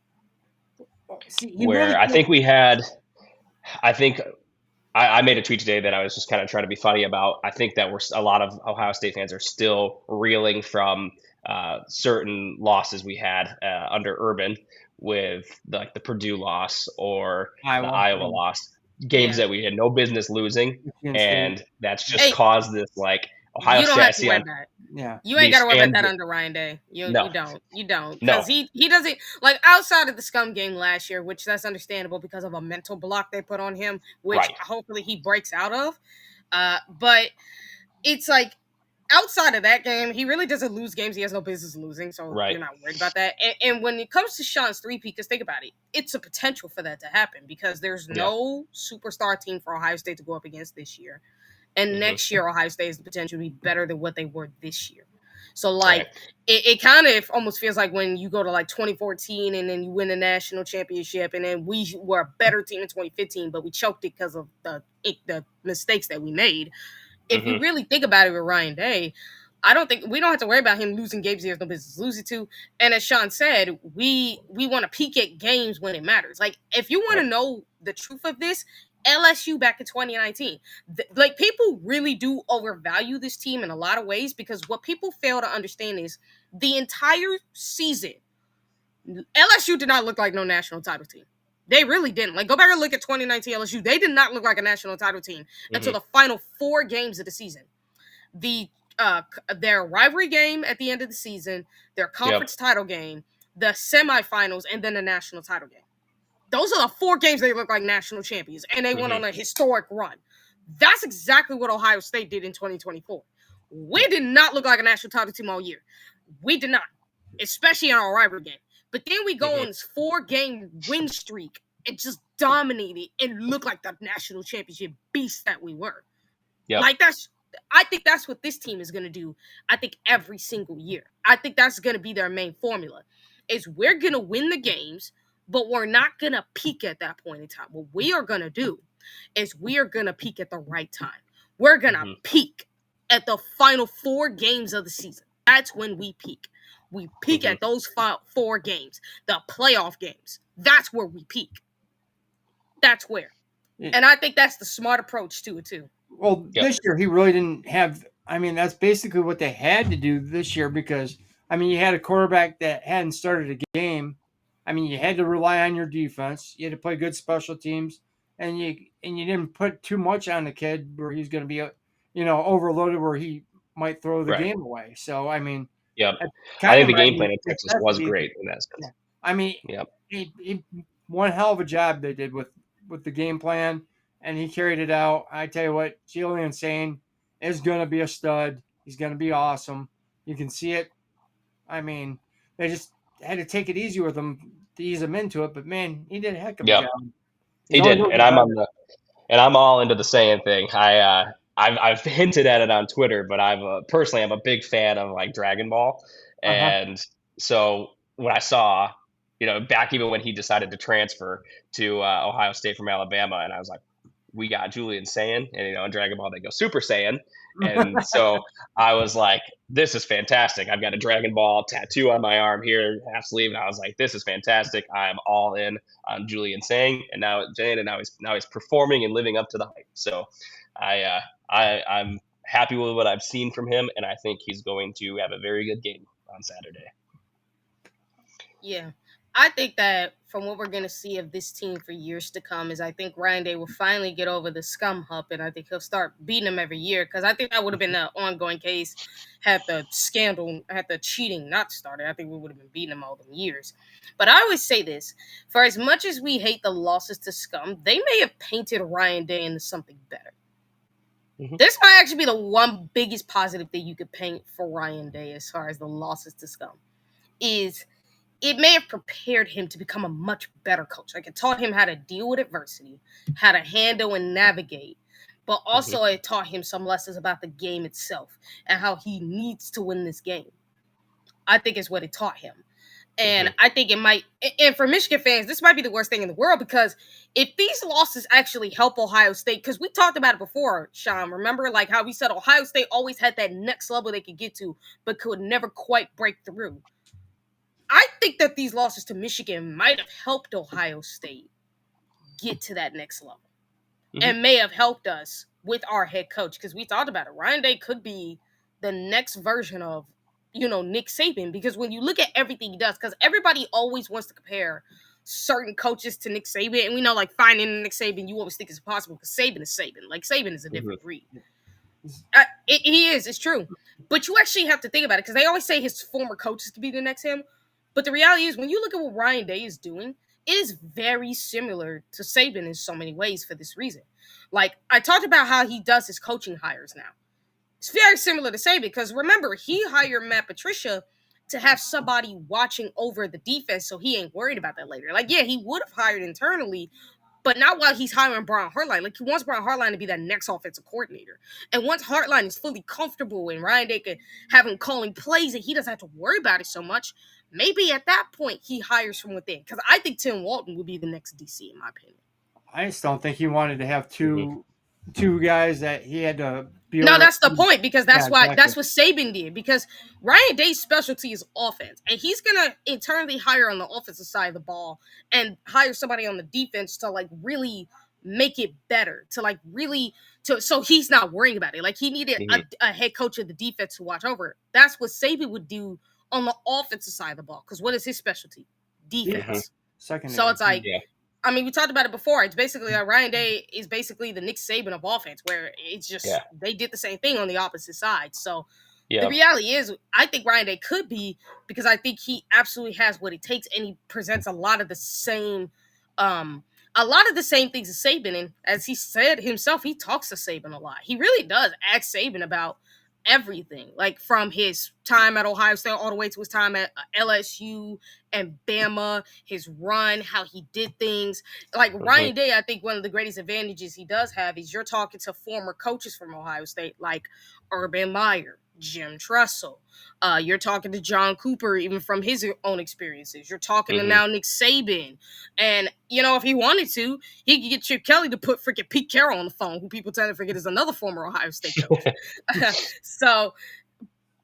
S2: I made a tweet today that I was just kind of trying to be funny about. I think that a lot of Ohio State fans are still reeling from certain losses we had under Urban, with the Purdue loss or the Iowa loss, games that we had no business losing, and that's just caused this Ohio
S3: State. You don't have to worry about it.
S1: Yeah,
S3: you ain't got to worry about that under Ryan Day. You don't, because he doesn't, outside of the scum game last year, which that's understandable because of a mental block they put on him, which hopefully he breaks out of. But it's outside of that game, he really doesn't lose games he has no business losing, so you're not worried about that. And when it comes to Shaun's three-peat, because think about it, it's a potential for that to happen because there's no superstar team for Ohio State to go up against this year. And next year, Ohio State has the potential to be better than what they were this year. So, it kind of almost feels like when you go to 2014 and then you win the national championship, and then we were a better team in 2015, but we choked it because of the mistakes that we made. If you really think about it with Ryan Day, we don't have to worry about him losing games he has no business losing to. And as Shaun said, we want to peak at games when it matters. If you want to know the truth of this, LSU back in 2019, people really do overvalue this team in a lot of ways, because what people fail to understand is the entire season, LSU did not look like no national title team. They really didn't. Go back and look at 2019 LSU. They did not look like a national title team until the final 4 games of the season. Their rivalry game at the end of the season, their conference title game, the semifinals, and then the national title game. Those are the 4 games they look like national champions, and they went on a historic run. That's exactly what Ohio State did in 2024. We did not look like a national title team all year. We did not, especially in our rivalry game. But then we go on this 4-game win streak and just dominated and looked like the national championship beast that we were.
S2: Yep.
S3: Like I think that's what this team is going to do. I think every single year. I think that's going to be their main formula. Is we're going to win the games, but we're not going to peak at that point in time. What we are going to do is we are going to peak at the right time. We're going to peak at the final 4 games of the season. That's when we peak. We peak at those 4 games, the playoff games. That's where we peak. That's where. And I think that's the smart approach to it, too.
S1: Well, this year he really didn't have. I mean, that's basically what they had to do this year because, I mean, you had a quarterback that hadn't started a game. I mean, you had to rely on your defense. You had to play good special teams, and you didn't put too much on the kid where he's going to be, overloaded where he might throw the game away. So, I mean,
S2: I think the game plan in Texas was great in that sense.
S1: I mean, one hell of a job they did with the game plan, and he carried it out. I tell you what, Julian Sane is going to be a stud. He's going to be awesome. You can see it. I mean, they just had to take it easy with him to ease him into it. But man, he did a heck of a job.
S2: He did, and I'm all into the Sane thing. I've hinted at it on Twitter, but I'm a big fan of like Dragon Ball, and so when I saw, back even when he decided to transfer to Ohio State from Alabama, and I was like, we got Julian Saiyan, and in Dragon Ball they go Super Saiyan, and so I was like, this is fantastic. I've got a Dragon Ball tattoo on my arm here, half sleeve, and I was like, this is fantastic. I'm all in on Julian Saiyan, and now he's performing and living up to the hype. So I'm happy with what I've seen from him, and I think he's going to have a very good game on Saturday.
S3: Yeah. I think that from what we're going to see of this team for years to come is I think Ryan Day will finally get over the scum hump, and I think he'll start beating them every year because I think that would have been an ongoing case had the cheating not started. I think we would have been beating them all them years. But I always say this, for as much as we hate the losses to scum, they may have painted Ryan Day into something better. This might actually be the one biggest positive that you could paint for Ryan Day as far as the losses to scum is it may have prepared him to become a much better coach. Like it taught him how to deal with adversity, how to handle and navigate, but also it taught him some lessons about the game itself and how he needs to win this game. I think is what it taught him. And I think it might, and for Michigan fans, this might be the worst thing in the world because if these losses actually help Ohio State, because we talked about it before, Shaun, remember like how we said Ohio State always had that next level they could get to, but could never quite break through. I think that these losses to Michigan might have helped Ohio State get to that next level and may have helped us with our head coach because we talked about it. Ryan Day could be the next version of, Nick Saban because when you look at everything he does, because everybody always wants to compare certain coaches to Nick Saban, and we know like finding Nick Saban, you always think it's impossible because Saban is Saban. Like Saban is a different breed. He is, it's true. But you actually have to think about it because they always say his former coaches could be the next him. But the reality is, when you look at what Ryan Day is doing, it is very similar to Saban in so many ways for this reason. Like, I talked about how he does his coaching hires now. It's very similar to Saban because, remember, he hired Matt Patricia to have somebody watching over the defense so he ain't worried about that later. Like, yeah, he would have hired internally, but not while he's hiring Brian Hartline. Like, he wants Brian Hartline to be that next offensive coordinator. And once Hartline is fully comfortable and Ryan Day can have him calling plays and he doesn't have to worry about it so much, maybe at that point he hires from within. Because I think Tim Walton would be the next DC, in my opinion.
S1: I just don't think he wanted to have two guys that he had to be.
S3: No, that's the point because that's what Saban did. Because Ryan Day's specialty is offense, and he's gonna internally hire on the offensive side of the ball and hire somebody on the defense to like really make it better. So he's not worrying about it. Like he needed a head coach of the defense to watch over it. That's what Saban would do on the offensive side of the ball. Because what is his specialty? Defense.
S1: Secondary.
S3: So it's like. I mean, we talked about it before. It's basically Ryan Day is basically the Nick Saban of offense, where it's just they did the same thing on the opposite side. So the reality is, I think Ryan Day could be because I think he absolutely has what it takes, and he presents a lot of the same things as Saban. And as he said himself, he talks to Saban a lot. He really does ask Saban about everything, like from his time at Ohio State all the way to his time at LSU and Bama, his run, how he did things. Like Ryan Day, I think one of the greatest advantages he does have is you're talking to former coaches from Ohio State, like Urban Meyer, Jim Tressel. You're talking to John Cooper, even from his own experiences. You're talking to now Nick Saban. And, you know, if he wanted to, he could get Chip Kelly to put freaking Pete Carroll on the phone, who people tend to forget is another former Ohio State coach. So,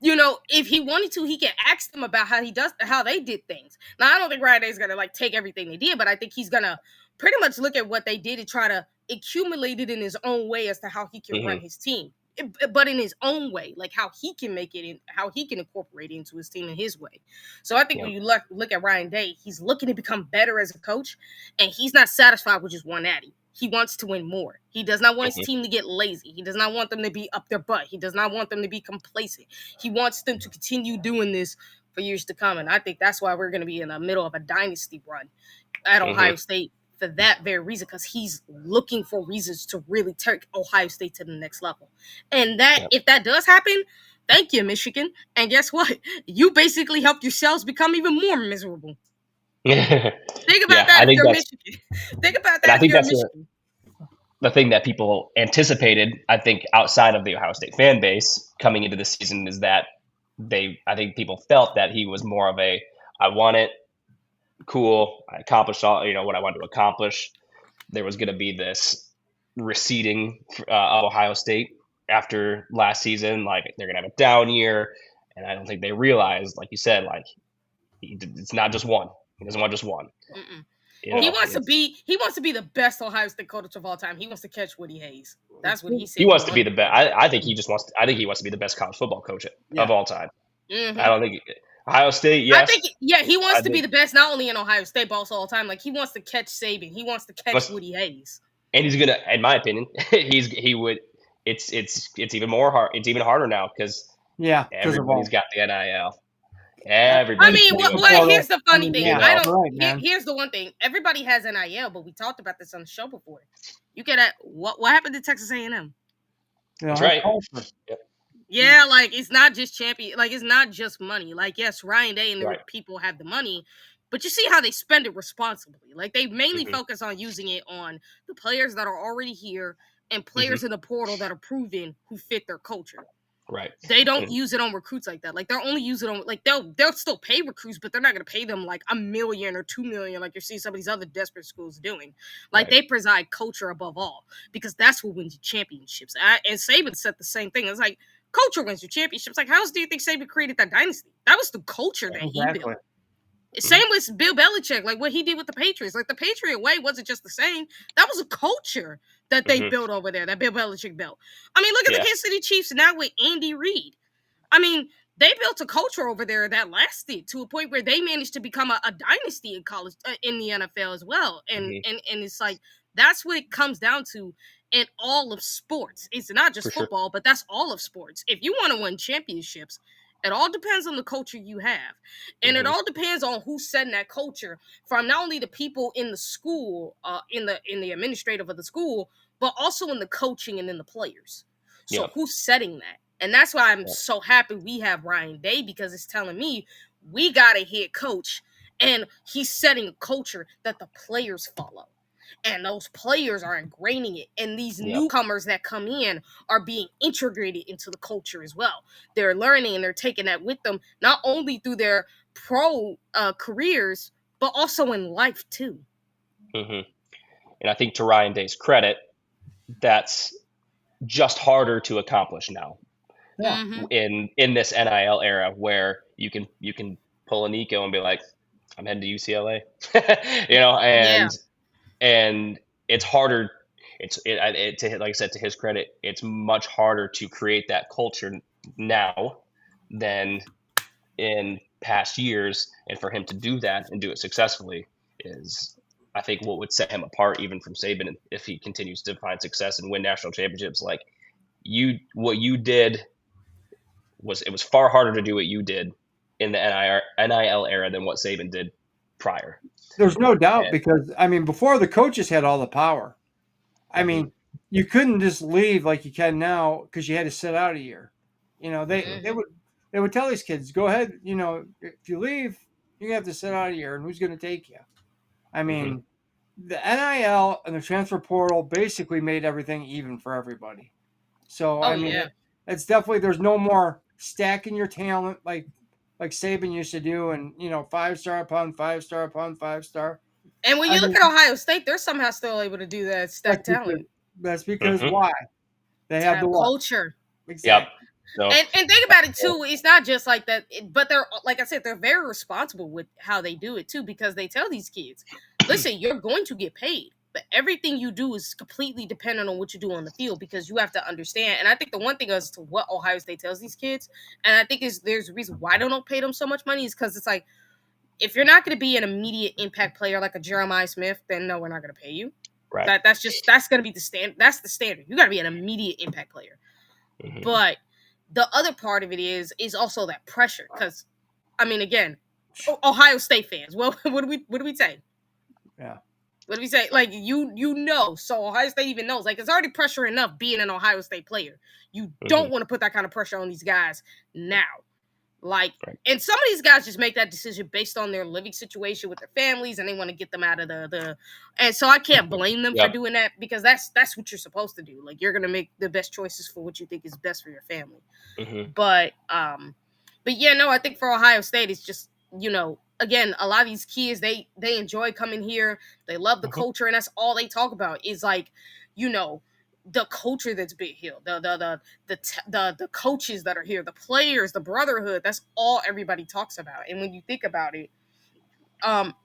S3: you know, if he wanted to, he could ask them about how they did things. Now, I don't think Ryan Day is going to like take everything they did, but I think he's going to pretty much look at what they did and try to accumulate it in his own way as to how he can run his team. But in his own way, like how he can make it, how he can incorporate it into his team in his way. So I think when you look at Ryan Day, he's looking to become better as a coach, and he's not satisfied with just one natty. He wants to win more. He does not want his team to get lazy. He does not want them to be up their butt. He does not want them to be complacent. He wants them to continue doing this for years to come, and I think that's why we're going to be in the middle of a dynasty run at Ohio State. For that very reason, because he's looking for reasons to really take Ohio State to the next level. And that if that does happen, thank you, Michigan. And guess what? You basically helped yourselves become even more miserable. Think about that if you're Michigan. Think about that if you're Michigan.
S2: The thing that people anticipated, I think, outside of the Ohio State fan base coming into the season is that I think people felt that he was more of a, I want it, cool, I accomplished all, you know, what I wanted to accomplish. There was going to be this receding of Ohio State after last season. Like, they're going to have a down year. And I don't think they realized, like you said, like, it's not just one. He doesn't want just one.
S3: You know, he wants to be the best Ohio State coach of all time. He wants to catch Woody Hayes. That's what he said.
S2: He wants to be the best. I think he wants to be the best college football coach of all time. I don't think Ohio State, yes.
S3: I think, he wants to be the best, not only in Ohio State, but also all time. Like, he wants to catch Saban. He wants to catch Woody Hayes.
S2: And he's gonna, in my opinion, he would. It's even more hard. It's even harder now because everybody's got the NIL. Everybody.
S3: I mean, well, here's the funny thing. Here's the one thing. Everybody has NIL, but we talked about this on the show before. You get at what happened to Texas A&M?
S2: That's right.
S3: Yeah, like, it's not just it's not just money. Like, yes, Ryan Day and the people have the money, but you see how they spend it responsibly. Like, they mainly focus on using it on the players that are already here and players in the portal that are proven who fit their culture.
S2: Right.
S3: They don't use it on recruits like that. Like, they'll only use it on, like, they'll still pay recruits, but they're not going to pay them like $1 million or $2 million like you're seeing some of these other desperate schools doing. Like, they preside culture above all because that's what wins you championships. And Saban said the same thing. It's like, culture wins your championships. Like, how else do you think Saban created that dynasty? That was the culture that he built. Same with Bill Belichick, like what he did with the Patriots. Like, the Patriot way wasn't just the same. That was a culture that they built over there, that Bill Belichick built. I mean, look at the Kansas City Chiefs now with Andy Reid. I mean, they built a culture over there that lasted to a point where they managed to become a dynasty in college, in the NFL as well. And it's like, that's what it comes down to in all of sports. It's not just football, but that's all of sports. If you want to win championships, it all depends on the culture you have. And it all depends on who's setting that culture from not only the people in the school, in the administrative of the school, but also in the coaching and in the players. So who's setting that? And that's why I'm so happy we have Ryan Day, because it's telling me we got a head coach and he's setting a culture that the players follow. And those players are ingraining it. And these newcomers that come in are being integrated into the culture as well. They're learning and they're taking that with them, not only through their pro careers, but also in life too.
S2: And I think, to Ryan Day's credit, that's just harder to accomplish now. In this NIL era, where you can pull a Nico and be like, I'm heading to UCLA, you know, and it's harder. Like I said, to his credit, it's much harder to create that culture now than in past years. And for him to do that and do it successfully is, I think, what would set him apart even from Saban if he continues to find success and win national championships. Like, what you did was far harder to do what you did in the NIL era than what Saban did prior.
S1: There's no doubt, because, I mean, before the coaches had all the power. I mean, you couldn't just leave like you can now because you had to sit out a year. They would tell these kids, go ahead, if you leave, you're gonna have to sit out a year, and who's gonna take you? I mean, the NIL and the transfer portal basically made everything even for everybody. So I mean, it's definitely there's no more stacking your talent like Saban used to do, and 5-star upon 5-star upon 5-star.
S3: And when you look at Ohio State, they're somehow still able to do that stack talent.
S1: That's because why? They have the
S3: culture.
S1: Exactly.
S2: Yep. So,
S3: and think about it too. It's not just like that, but they're, like I said, they're very responsible with how they do it too, because they tell these kids, listen, you're going to get paid, but everything you do is completely dependent on what you do on the field, because you have to understand. And I think the one thing as to what Ohio State tells these kids, and I think there's a reason why they don't pay them so much money, is because it's like, if you're not going to be an immediate impact player like a Jeremiah Smith, then no, we're not going to pay you.
S2: Right.
S3: That's going to be the standard. That's the standard. You got to be an immediate impact player. But the other part of it is also that pressure, because I mean, again, Ohio State fans. Well, what do we say?
S1: Yeah.
S3: What do we say? Like so Ohio State even knows. Like, it's already pressure enough being an Ohio State player. You don't want to put that kind of pressure on these guys now. Like, and some of these guys just make that decision based on their living situation with their families, and they want to get them out of the. And so I can't blame them for doing that, because that's what you're supposed to do. Like, you're gonna make the best choices for what you think is best for your family. But yeah, no, I think for Ohio State, it's just, again, a lot of these kids, they enjoy coming here. They love the culture, and that's all they talk about is, like, the culture that's been here, the coaches that are here, the players, the brotherhood. That's all everybody talks about. And when you think about it,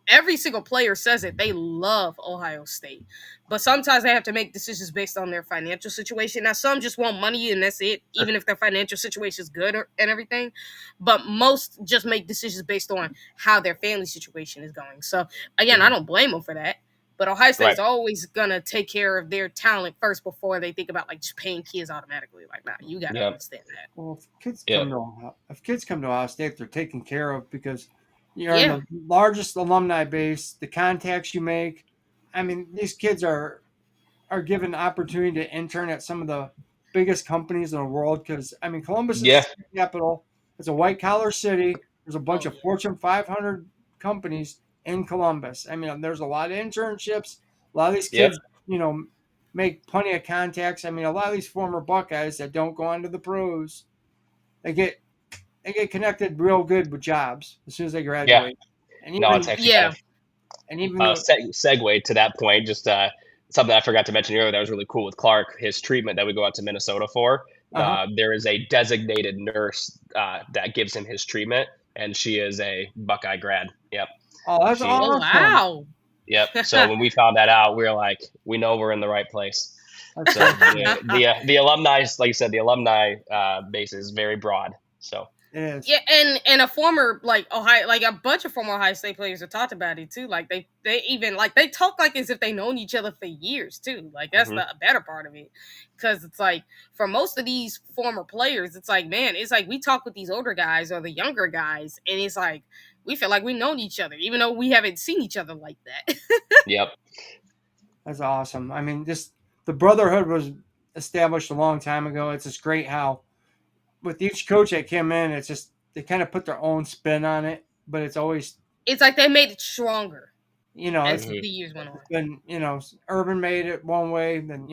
S3: every single player says it. They love Ohio State, but sometimes they have to make decisions based on their financial situation. Now, some just want money and that's it, even if their financial situation is good and everything. But most just make decisions based on how their family situation is going. So again, I don't blame them for that. But Ohio State's always gonna take care of their talent first before they think about, like, just paying kids automatically. Like, nah, you gotta understand that.
S1: Well, if kids come to Ohio State, they're taken care of because you're in the largest alumni base. The contacts you make, I mean, these kids are given the opportunity to intern at some of the biggest companies in the world. Because I mean, Columbus is the capital. It's a white collar city. There's a bunch of Fortune 500 companies in Columbus. I mean, there's a lot of internships. A lot of these kids, make plenty of contacts. I mean, a lot of these former Buckeyes that don't go on to the pros, they get connected real good with jobs as soon as they graduate.
S2: And even, it's actually
S1: and even
S2: segue to that point, just something I forgot to mention earlier that was really cool with Clark, his treatment that we go out to Minnesota for. There is a designated nurse that gives him his treatment, and she is a Buckeye grad. Yep.
S1: Oh, that's awesome.
S3: Wow.
S2: Yep. So when we found that out, we were like, we know we're in the right place. So the alumni, like you said, the alumni base is very broad. So
S1: it is.
S3: Yeah, and a former, like, Ohio, like a bunch of former Ohio State players have talked about it too. Like, they even, like, they talk like as if they've known each other for years too. Like, that's the better part of it, because it's like, for most of these former players, it's like, man, it's like we talk with these older guys or the younger guys, and it's like we feel like we've known each other, even though we haven't seen each other like that.
S2: Yep.
S1: That's awesome. I mean, the brotherhood was established a long time ago. It's just great how with each coach that came in, it's just they kind of put their own spin on it, but it's
S3: like they made it stronger.
S1: As
S3: the years went on.
S1: And Urban made it one way, then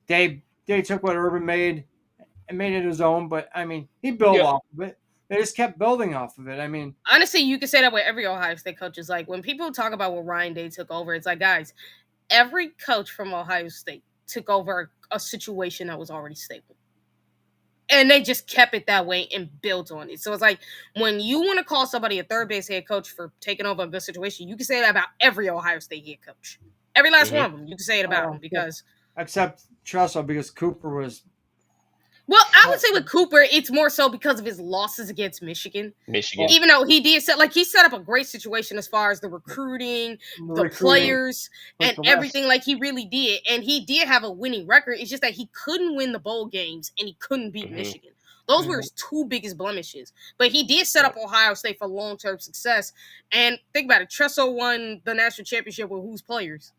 S1: Dave took what Urban made and made it his own. But I mean, he built off of it. They just kept building off of it. I mean,
S3: honestly, you can say that with every Ohio State coach. Is like when people talk about when Ryan Day took over, it's like, guys, every coach from Ohio State took over a situation that was already stable. And they just kept it that way and built on it. So it's like when you want to call somebody a third base head coach for taking over a good situation, you can say that about every Ohio State head coach. Every last one of them. You can say it about them because...
S1: Except Tressel, because Cooper was...
S3: Well, I would say with Cooper, it's more so because of his losses against Michigan. Even though he set up a great situation as far as the recruiting, the players, and everything. Like, he really did. And he did have a winning record. It's just that he couldn't win the bowl games and he couldn't beat Michigan. Those were his two biggest blemishes. But he did set up Ohio State for long-term success. And think about it. Tressel won the national championship with whose players?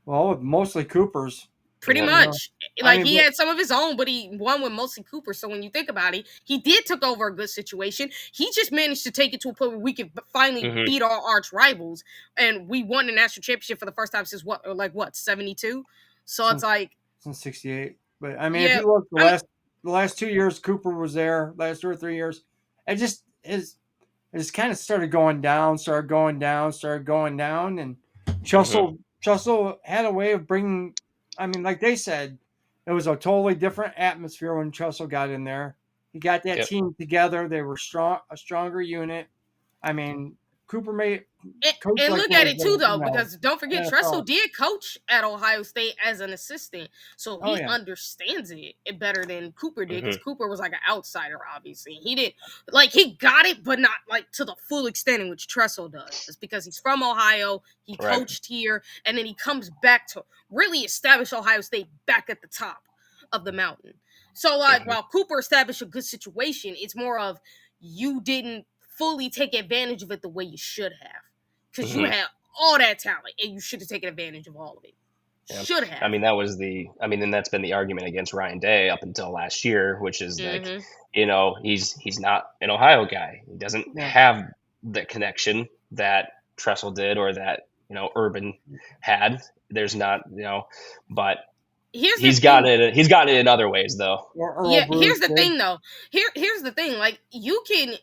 S1: Well, mostly Cooper's.
S3: Pretty
S2: Yep.
S3: much.
S1: I
S3: Like,
S1: mean,
S3: he
S1: but-
S3: had some of his own, but he won with mostly Cooper. So when you think about it, he did took over a good situation. He just managed to take it to a point where we could finally
S2: Mhm.
S3: beat our arch rivals, and we won the national championship for the first time since what 72. So it's like,
S1: since '68. But I mean, if
S3: yeah,
S1: you look the last 2 years, Cooper was there. Last 2 or 3 years, it just kind of started going down, and Trussell had a way of bringing. I mean, like they said, it was a totally different atmosphere when Trussell got in there. He got that
S2: Yep.
S1: team together. They were a stronger unit. I mean, Cooper made coach
S3: and
S1: like
S3: look
S1: it
S3: at
S1: was
S3: it too, though,
S1: in,
S3: because don't forget, Tressel
S1: NFL.
S3: did coach at Ohio State as an assistant, so
S1: Oh,
S3: he
S1: yeah.
S3: understands it better than Cooper did, because
S2: Mhm.
S3: Cooper was like an outsider, obviously. He did, like, he got it, but not like to the full extent in which Tressel does, because he's from Ohio, he
S2: Right.
S3: coached here, and then he comes back to really establish Ohio State back at the top of the mountain. So, like, while Cooper established a good situation, it's more of you didn't fully take advantage of it the way you should have. Because you had all that talent, and you should have taken advantage of all of it.
S2: Yeah.
S3: Should have.
S2: I mean, and that's been the argument against Ryan Day up until last year, which is like, he's not an Ohio guy. He doesn't have the connection that Tressel did, or that, Urban had. There's not, but he's gotten it in other ways, though.
S3: Yeah, here's the thing, though. Here's the thing. Like, you can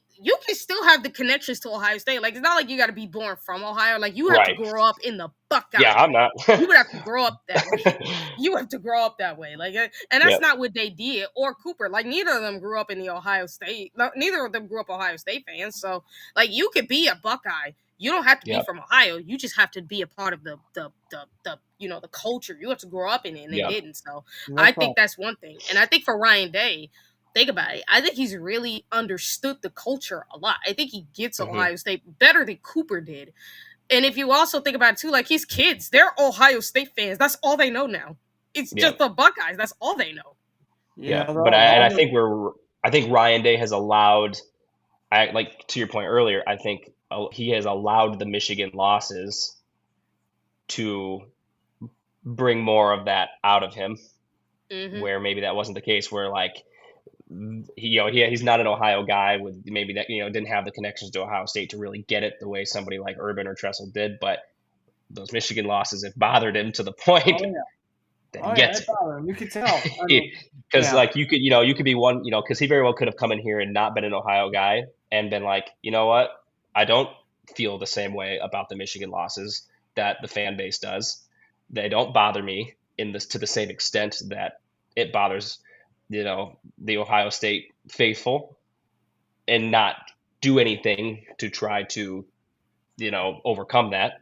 S3: still have the connections to Ohio State. Like, it's not like you got to be born from Ohio. Like, you have to grow up in the Buckeye.
S2: Yeah, I'm not.
S3: You would have to grow up that way. You have to grow up that way. Like, and that's not what they did. Or Cooper. Like, neither of them grew up in the Ohio State. Neither of them grew up Ohio State fans. So, like, you could be a Buckeye. You don't have to be from Ohio. You just have to be a part of the culture. You have to grow up in it, and they didn't. So I think that's one thing. And I think for Ryan Day, think about it. I think he's really understood the culture a lot. I think he gets Ohio State better than Cooper did. And if you also think about it too, like, his kids, they're Ohio State fans. That's all they know now. It's just the Buckeyes. That's all they know.
S2: Yeah, but I think Ryan Day has allowed. Like, to your point earlier, I think he has allowed the Michigan losses to bring more of that out of him, where maybe that wasn't the case. Where, like, he's not an Ohio guy with maybe that didn't have the connections to Ohio State to really get it the way somebody like Urban or Tressel did. But those Michigan losses have bothered him to the point that he gets it.
S1: You could tell.
S2: Because like, you could be one, because he very well could have come in here and not been an Ohio guy and been like, you know what, I don't feel the same way about the Michigan losses that the fan base does. They don't bother me to the same extent that it bothers, the Ohio State faithful, and not do anything to try to, overcome that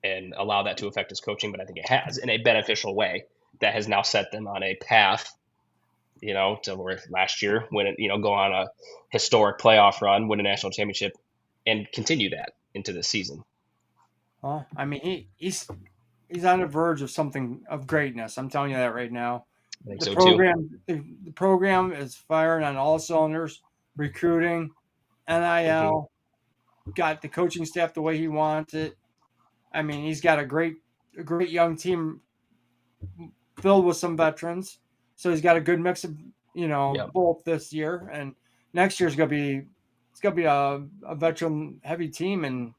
S2: and allow that to affect his coaching. But I think it has, in a beneficial way, that has now set them on a path, to where last year, when go on a historic playoff run, win a national championship, and continue that into the season.
S1: Well, I mean, he's on the verge of something of greatness. I'm telling you that right now.
S2: I think so too.
S1: The program is firing on all cylinders. Recruiting, NIL, got the coaching staff the way he wants it. I mean, he's got a great young team filled with some veterans. So he's got a good mix of, both this year, and next year's gonna be a veteran heavy team, and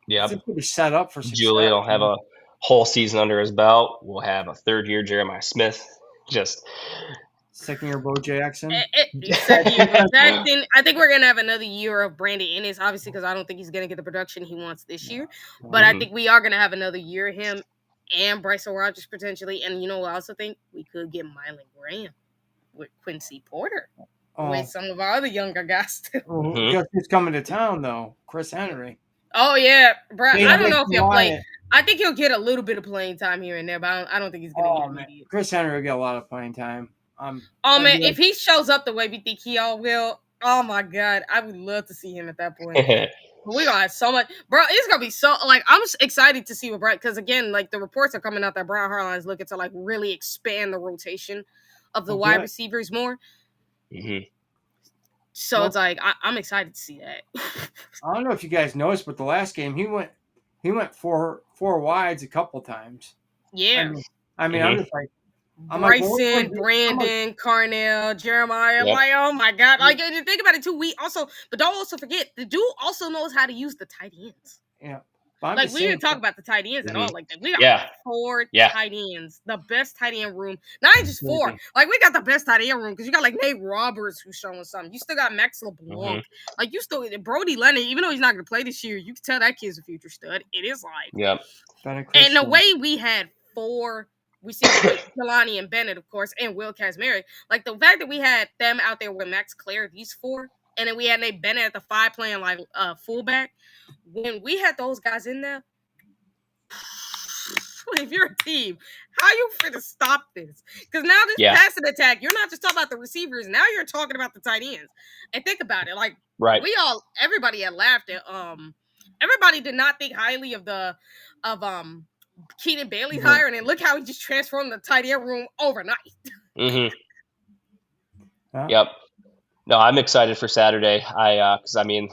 S1: it's going to be set up for success.
S2: Julian will have a whole season under his belt. We'll have a third year Jeremiah Smith. Just
S1: second year Bo Jackson.
S3: Second year Bo Jackson. I think we're gonna have another year of Brandon Ennis, obviously, because I don't think he's gonna get the production he wants this year. But I think we are gonna have another year of him and Bryson Rogers potentially. And I also think we could get Mylan Graham with Quincy Porter with some of our other younger guys too.
S1: Guess who's coming to town though? Chris Henry.
S3: Oh yeah, bro. I don't know if he'll play. I think he'll get a little bit of playing time here and there, but I don't think he's gonna get immediate.
S1: Chris Henry will get a lot of playing time.
S3: Man, if he shows up the way we think he all will, oh my God, I would love to see him at that point. We're gonna have so much, bro. It's gonna be so, like, I'm excited to see what Brian, because again, like, the reports are coming out that Brian Harline is looking to, like, really expand the rotation of the wide receivers more. So it's like I'm excited to see that.
S1: I don't know if you guys noticed, but the last game he went four wides a couple times.
S3: Yeah.
S1: I mean, I'm just like,
S3: Bryson, Brandon, Carnell, Jeremiah.
S2: Yep.
S3: Like, oh my God. Like, and you think about it too, but don't also forget, the dude also knows how to use the tight ends.
S1: yeah.
S3: Like, we didn't talk about the tight ends at all. Like, we got
S2: Yeah.
S3: 4
S2: Yeah.
S3: tight ends, the best tight end room. Not even just 4. Like, we got the best tight end room because you got like Nate Roberts who's showing something. You still got Max LeBlanc. Like, you still Brody Leonard, even though he's not going to play this year, you can tell that kid's a future stud. It is like,
S2: Yep.
S3: and the way we had 4. We see with Jelani and Bennett, of course, and Will Kazmeri. Like, the fact that we had them out there with Max Clare, these 4, and then we had Nate Bennett at the 5 playing like fullback. When we had those guys in there, if you're a team, how you finna stop this? Because now this passing attack, you're not just talking about the receivers. Now you're talking about the tight ends. And think about it, like everybody had laughed at. Everybody did not think highly of Keenan Bailey's hire, and then look how he just transformed the tight end room overnight.
S2: Yep. No, I'm excited for Saturday. Because I mean,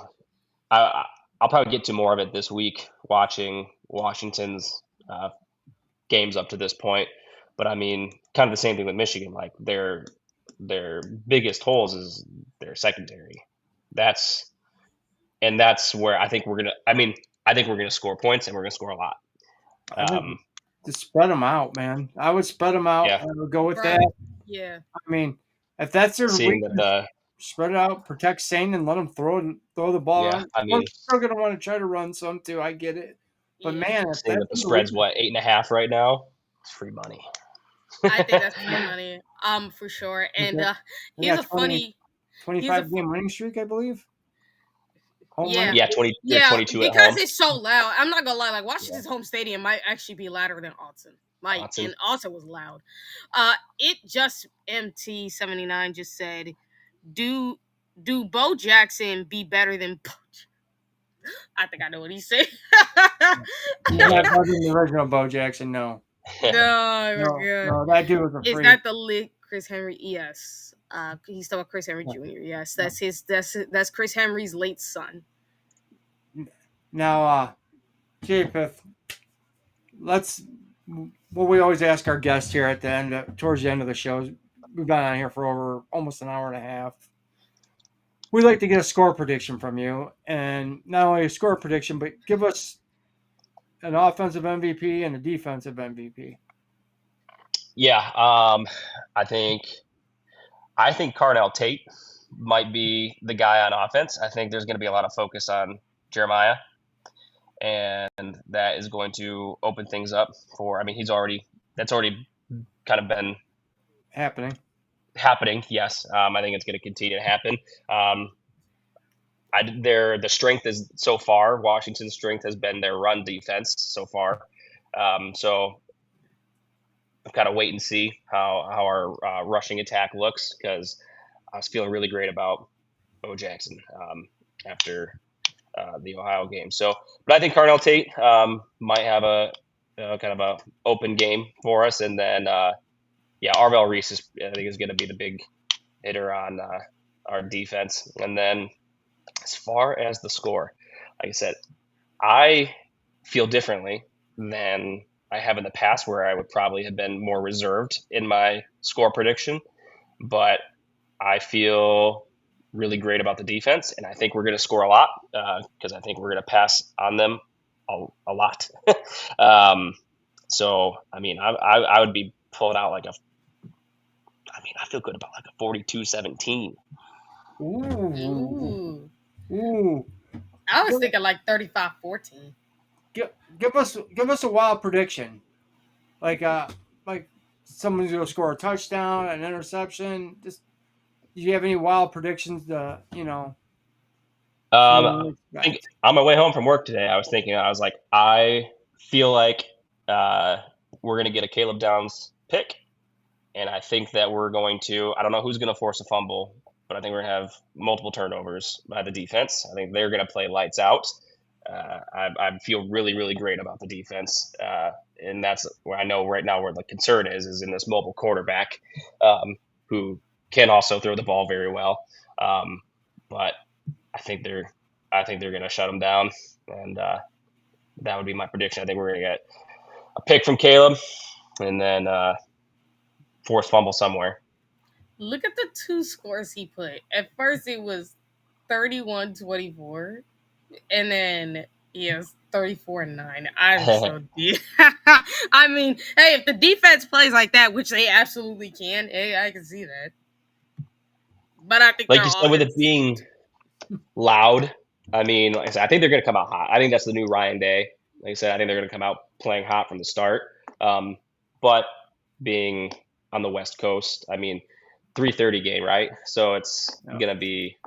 S2: I'll probably get to more of it this week watching Washington's games up to this point. But I mean, kind of the same thing with Michigan. Like their biggest holes is their secondary. That's where I think we're gonna. I mean, I think we're gonna score points and we're gonna score a lot.
S1: To spread them out, man. I would spread them out. I would go with that.
S3: Yeah.
S1: I mean, if that's their weakness, spread it out, protect Sane, and let them throw the ball around.
S2: I mean,
S1: we're still gonna want to try to run some too. I get it, but man, if
S2: that the spread's 8.5 right now, it's free money.
S3: I think that's free money, for sure. And he's a funny
S1: 25-game winning streak, I believe.
S3: Yeah,
S2: 22
S3: because it's so loud. I'm not gonna lie. Like Washington's home stadium might actually be louder than Autzen. And Autzen was loud. It just MT79 just said, "Do Bo Jackson be better than?" I think I know what he said.
S1: Not better than the original Bo Jackson. No, that dude was a freak.
S3: Is that the lick Chris Henry? Yes. He's talking about Chris Henry Jr. Yes, that's Chris Henry's late son.
S1: Now, Japheth, what we always ask our guests here at the end, towards the end of the show, we've been on here for over almost an hour and a half. We'd like to get a score prediction from you, and not only a score prediction, but give us an offensive MVP and a defensive MVP.
S2: Yeah, I think Carnell Tate might be the guy on offense. I think there's going to be a lot of focus on Jeremiah, and that is going to open things up for. I mean, that's already kind of been
S1: happening.
S2: Yes, I think it's going to continue to happen. The strength is so far. Washington's strength has been their run defense so far. So I've got to wait and see how our rushing attack looks, because I was feeling really great about Bo Jackson after the Ohio game. So, but I think Carnell Tate might have a kind of a open game for us, and then Arvell Reese I think is going to be the big hitter on our defense. And then as far as the score, like I said, I feel differently than I have in the past, where I would probably have been more reserved in my score prediction. But I feel really great about the defense, and I think we're going to score a lot because I think we're going to pass on them a lot. So, I mean, I would be pulling out I feel good about like a 42-17.
S1: Ooh.
S3: I was thinking like 35-14.
S1: Give us a wild prediction. Like someone's going to score a touchdown, an interception. Do you have any wild predictions?
S2: I think on my way home from work today, I was like, I feel like we're going to get a Caleb Downs pick. And I think that we're going to, I don't know who's going to force a fumble, but I think we're going to have multiple turnovers by the defense. I think they're going to play lights out. I feel really, really great about the defense. And that's where I know right now where the concern is in this mobile quarterback who can also throw the ball very well. But I think they're going to shut them down. And that would be my prediction. I think we're going to get a pick from Caleb, and then forced fumble somewhere.
S3: Look at the 2 scores he put. At first, it was 31-24, and then yes, 34-9. I'm so deep. I mean, hey, if the defense plays like that, which they absolutely can, hey, I can see that. But I think
S2: Like
S3: their
S2: you said, with it
S3: offense.
S2: being loud, I mean, like I said, I think they're going to come out hot. I think that's the new Ryan Day. Like I said, I think they're going to come out playing hot from the start. But being on the West Coast, I mean, 3:30 game, right? So it's going to be,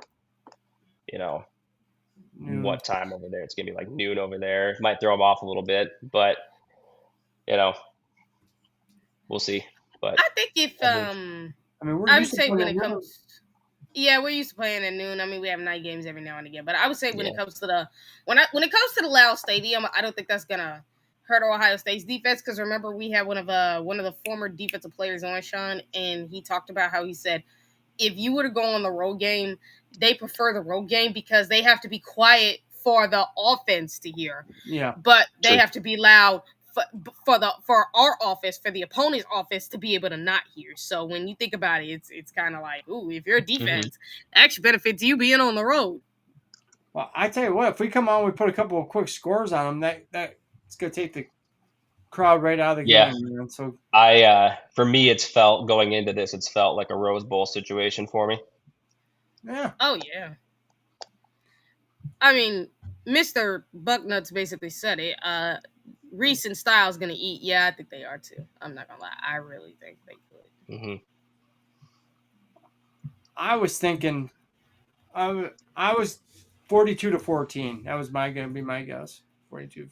S1: Noon.
S2: what time over there? It's going to be like noon over there. It might throw them off a little bit, but we'll see. But
S3: I think if
S1: I mean, we're
S3: I would
S1: used to
S3: say
S1: playing
S3: when
S1: at
S3: it
S1: noon.
S3: comes, yeah, we're used to playing at noon. I mean, we have night games every now and again, but I would say when it comes to the when it comes to the Loud Stadium, I don't think that's gonna hurt Ohio State's defense, because remember we had one of the former defensive players on, Shaun, and he talked about how he said if you were to go on the road game, they prefer the road game because they have to be quiet for the offense to hear.
S1: Yeah.
S3: But they
S2: True.
S3: have to be loud for our office, for the opponent's office to be able to not hear. So when you think about it, it's kind of like, ooh, if you're a defense, it actually benefits you being on the road.
S1: Well, I tell you what, if we come on, we put a couple of quick scores on them. That's gonna take the crowd right out of the game. Man. So
S2: for me, it's felt going into this, it's felt like a Rose Bowl situation for me.
S1: yeah.
S3: Oh yeah. I mean, Mr. Bucknuts basically said it. Reese and Styles gonna eat. Yeah, I think they are too. I'm not gonna lie. I really think they could.
S2: Mm-hmm.
S1: I was thinking, I was 42-14. That was gonna be my guess. 42-14.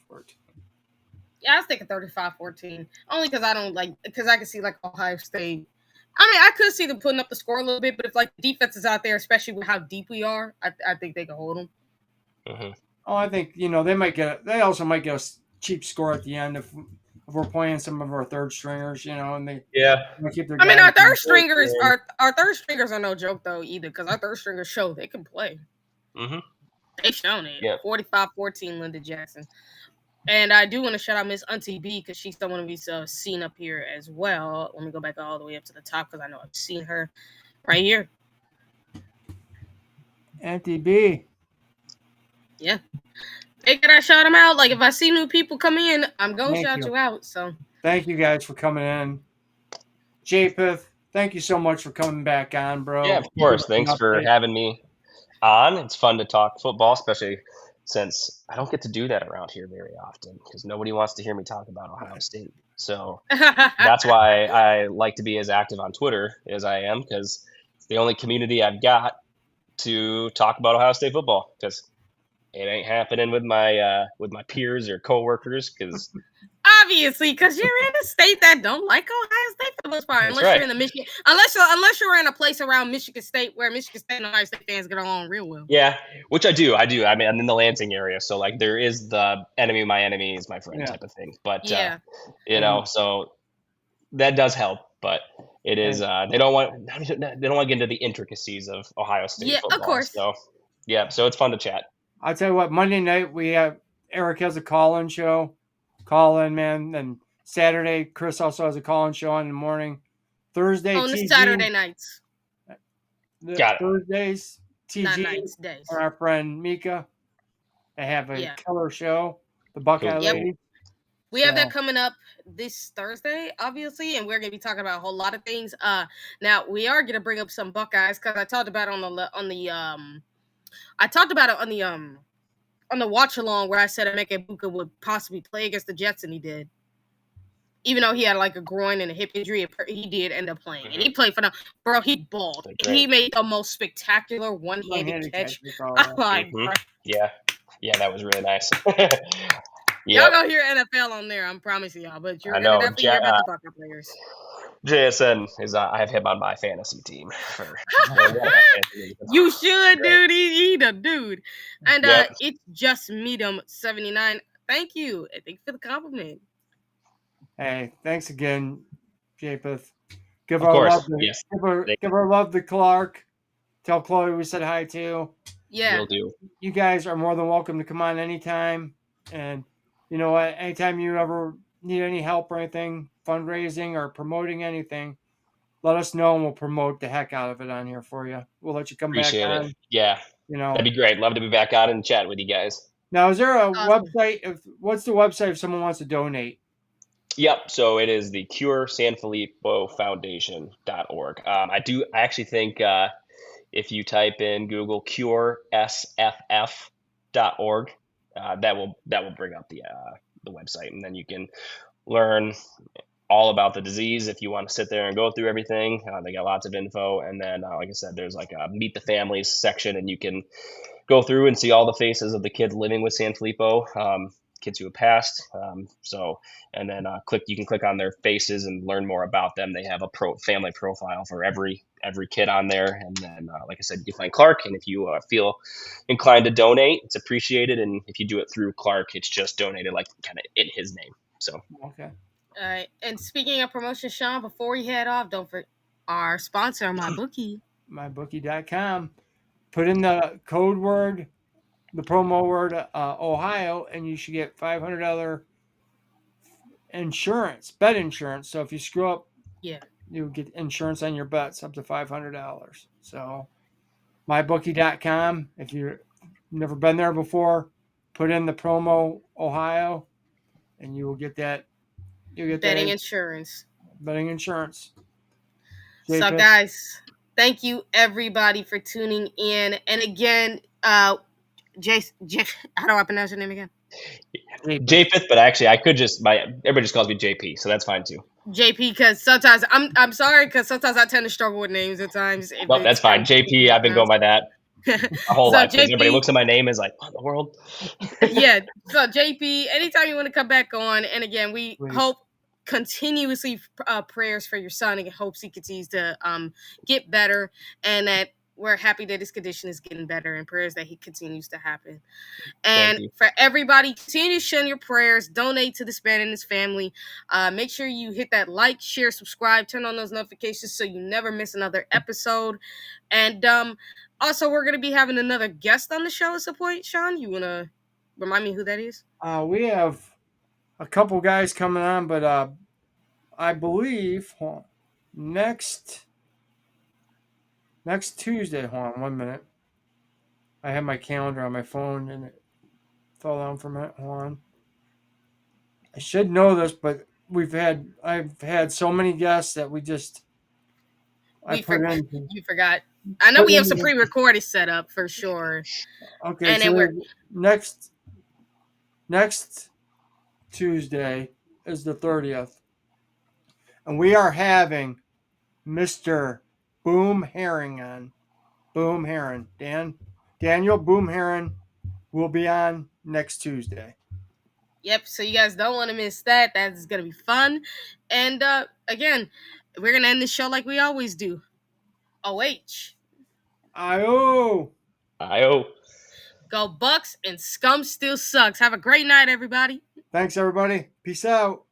S3: Yeah, I was thinking 35-14. Only because I can see like Ohio State. I mean, I could see them putting up the score a little bit, but if like the defense is out there, especially with how deep we are, I think they can hold them.
S2: Mm-hmm.
S1: Oh, I think they also might get a cheap score at the end if we're playing some of our third stringers, and they keep their.
S3: I mean, our third stringers are no joke though either, because our third stringers show they can play.
S2: Mm-hmm.
S3: They shown it.
S2: Yeah.
S3: 45-14, Linda Jackson. And I do want to shout out Miss Auntie B, because she's someone we've seen up here as well. Let me go back all the way up to the top, because I know I've seen her right here.
S1: Auntie B.
S3: Yeah. Hey, can I shout them out? Like, if I see new people come in, I'm going to shout you out. So
S1: thank you guys for coming in. Japheth, thank you so much for coming back on, bro.
S2: Yeah, of course. Thanks for having me on. It's fun to talk football, especially since I don't get to do that around here very often, because nobody wants to hear me talk about Ohio State. So that's why I like to be as active on Twitter as I am, because it's the only community I've got to talk about Ohio State football, because it ain't happening with my peers or coworkers, because
S3: obviously, because you're in a state that don't like Ohio State for the most part, unless you're in the Michigan, unless you're in a place around Michigan State where Michigan State and Ohio State fans get along real well.
S2: Yeah, which I do. I mean, I'm in the Lansing area, so like there is the enemy of my enemy is my friend type of thing. But so that does help. But it is they don't want to get into the intricacies of Ohio State football.
S3: Of course.
S2: So so it's fun to chat.
S1: I'll tell you what, Monday night Eric has a call-in show. Call in, man. And Saturday, Chris also has a call-in show in the morning. Thursday,
S3: on the Saturday nights.
S1: Thursdays, TG,
S3: not nights, days.
S1: Our friend Mika. They have a killer show, the Buckeye Ladies.
S3: We have that coming up this Thursday, obviously, and we're going to be talking about a whole lot of things. Now we are going to bring up some Buckeyes, because I talked about it on the watch along, where I said Emeka Egbuka would possibly play against the Jets, and he did. Even though he had like a groin and a hip injury, he did end up playing, and he played for them. Bro, he balled. He made the most spectacular one-handed catch.
S2: Yeah, that was really nice.
S3: Y'all gonna hear NFL on there, I'm promising y'all, but you're gonna definitely hear about the Buckeye players.
S2: JSN is I have him on my fantasy team.
S3: You should, dude. He the dude. And it's just Meadum 79. Thank you. And thank you for the compliment.
S1: Hey, thanks again, Japheth. Give her love to Clark. Tell Chloe we said hi too.
S3: Yeah.
S2: Will do.
S1: You guys are more than welcome to come on anytime. And you know what? Anytime you ever need any help or anything, fundraising or promoting anything, let us know and we'll promote the heck out of it on here for you. We'll let you come back
S2: Appreciate it.
S1: on.
S2: Yeah,
S1: You know.
S2: that'd be great. Love to be back on and chat with you guys.
S1: Now, is there a
S3: Awesome.
S1: website? What's the website if someone wants to donate?
S2: Yep. So it is the Cure San Filippo Foundation.org. I actually think if you type in Google curesff.org, that will bring up the website, and then you can learn all about the disease if you want to sit there and go through everything. They got lots of info, and then like I said, there's like a meet the families section, and you can go through and see all the faces of the kids living with San Filippo, kids who have passed. And then you can click on their faces and learn more about them. They have a family profile for every kid on there. And then, like I said, you can find Clark. And if you feel inclined to donate, it's appreciated. And if you do it through Clark, it's just donated like kind of in his name. So
S1: Okay.
S3: All right. And speaking of promotion, Shaun, before we head off, don't forget our sponsor, MyBookie.
S1: MyBookie.com. Put in the code word, the promo word Ohio, and you should get $500 insurance, bet insurance. So if you screw up,
S3: Yeah.
S1: you get insurance on your bets up to $500. So MyBookie.com. If you've never been there before, put in the promo Ohio, and you will get that. You get
S3: Betting
S1: that
S3: insurance.
S1: betting insurance.
S3: So,
S1: Japheth?
S3: guys, thank you everybody for tuning in. And again, how do I pronounce your name again?
S2: Japheth, but actually, everybody just calls me JP, so that's fine too.
S3: JP, because sometimes I'm sorry, because sometimes I tend to struggle with names at times.
S2: Well, that's fine. JP, I've been going by that my whole
S3: So
S2: life because everybody
S3: JP,
S2: looks at my name and is like, what in the world?
S3: yeah. So JP, anytime you want to come back on, and again, we
S1: Please.
S3: hope continuously prayers for your son, and hopes he continues to get better, and that we're happy that his condition is getting better, and prayers that he continues to happen. And for everybody, continue to send your prayers, donate to this man and his family. Make sure you hit that like, share, subscribe, turn on those notifications so you never miss another episode. And also, we're going to be having another guest on the show at some point. Shaun, you want to remind me who that is?
S1: We have a couple guys coming on, but I believe next Tuesday. Hold on 1 minute. I have my calendar on my phone and it fell down for a minute. Hold on. I should know this, but I've had so many guests that
S3: You forgot. I know we have some pre-recorded set up for sure.
S1: Okay, and so then next Tuesday is the 30th, and we are having Mr. Boom Herring on. Boom Heron. Daniel Boom Heron will be on next Tuesday.
S3: Yep, so you guys don't want to miss that. That's going to be fun. And again, we're going to end the show like we always do. OH.
S1: I-O.
S3: Go Bucks, and scum still sucks. Have a great night, everybody.
S1: Thanks, everybody. Peace out.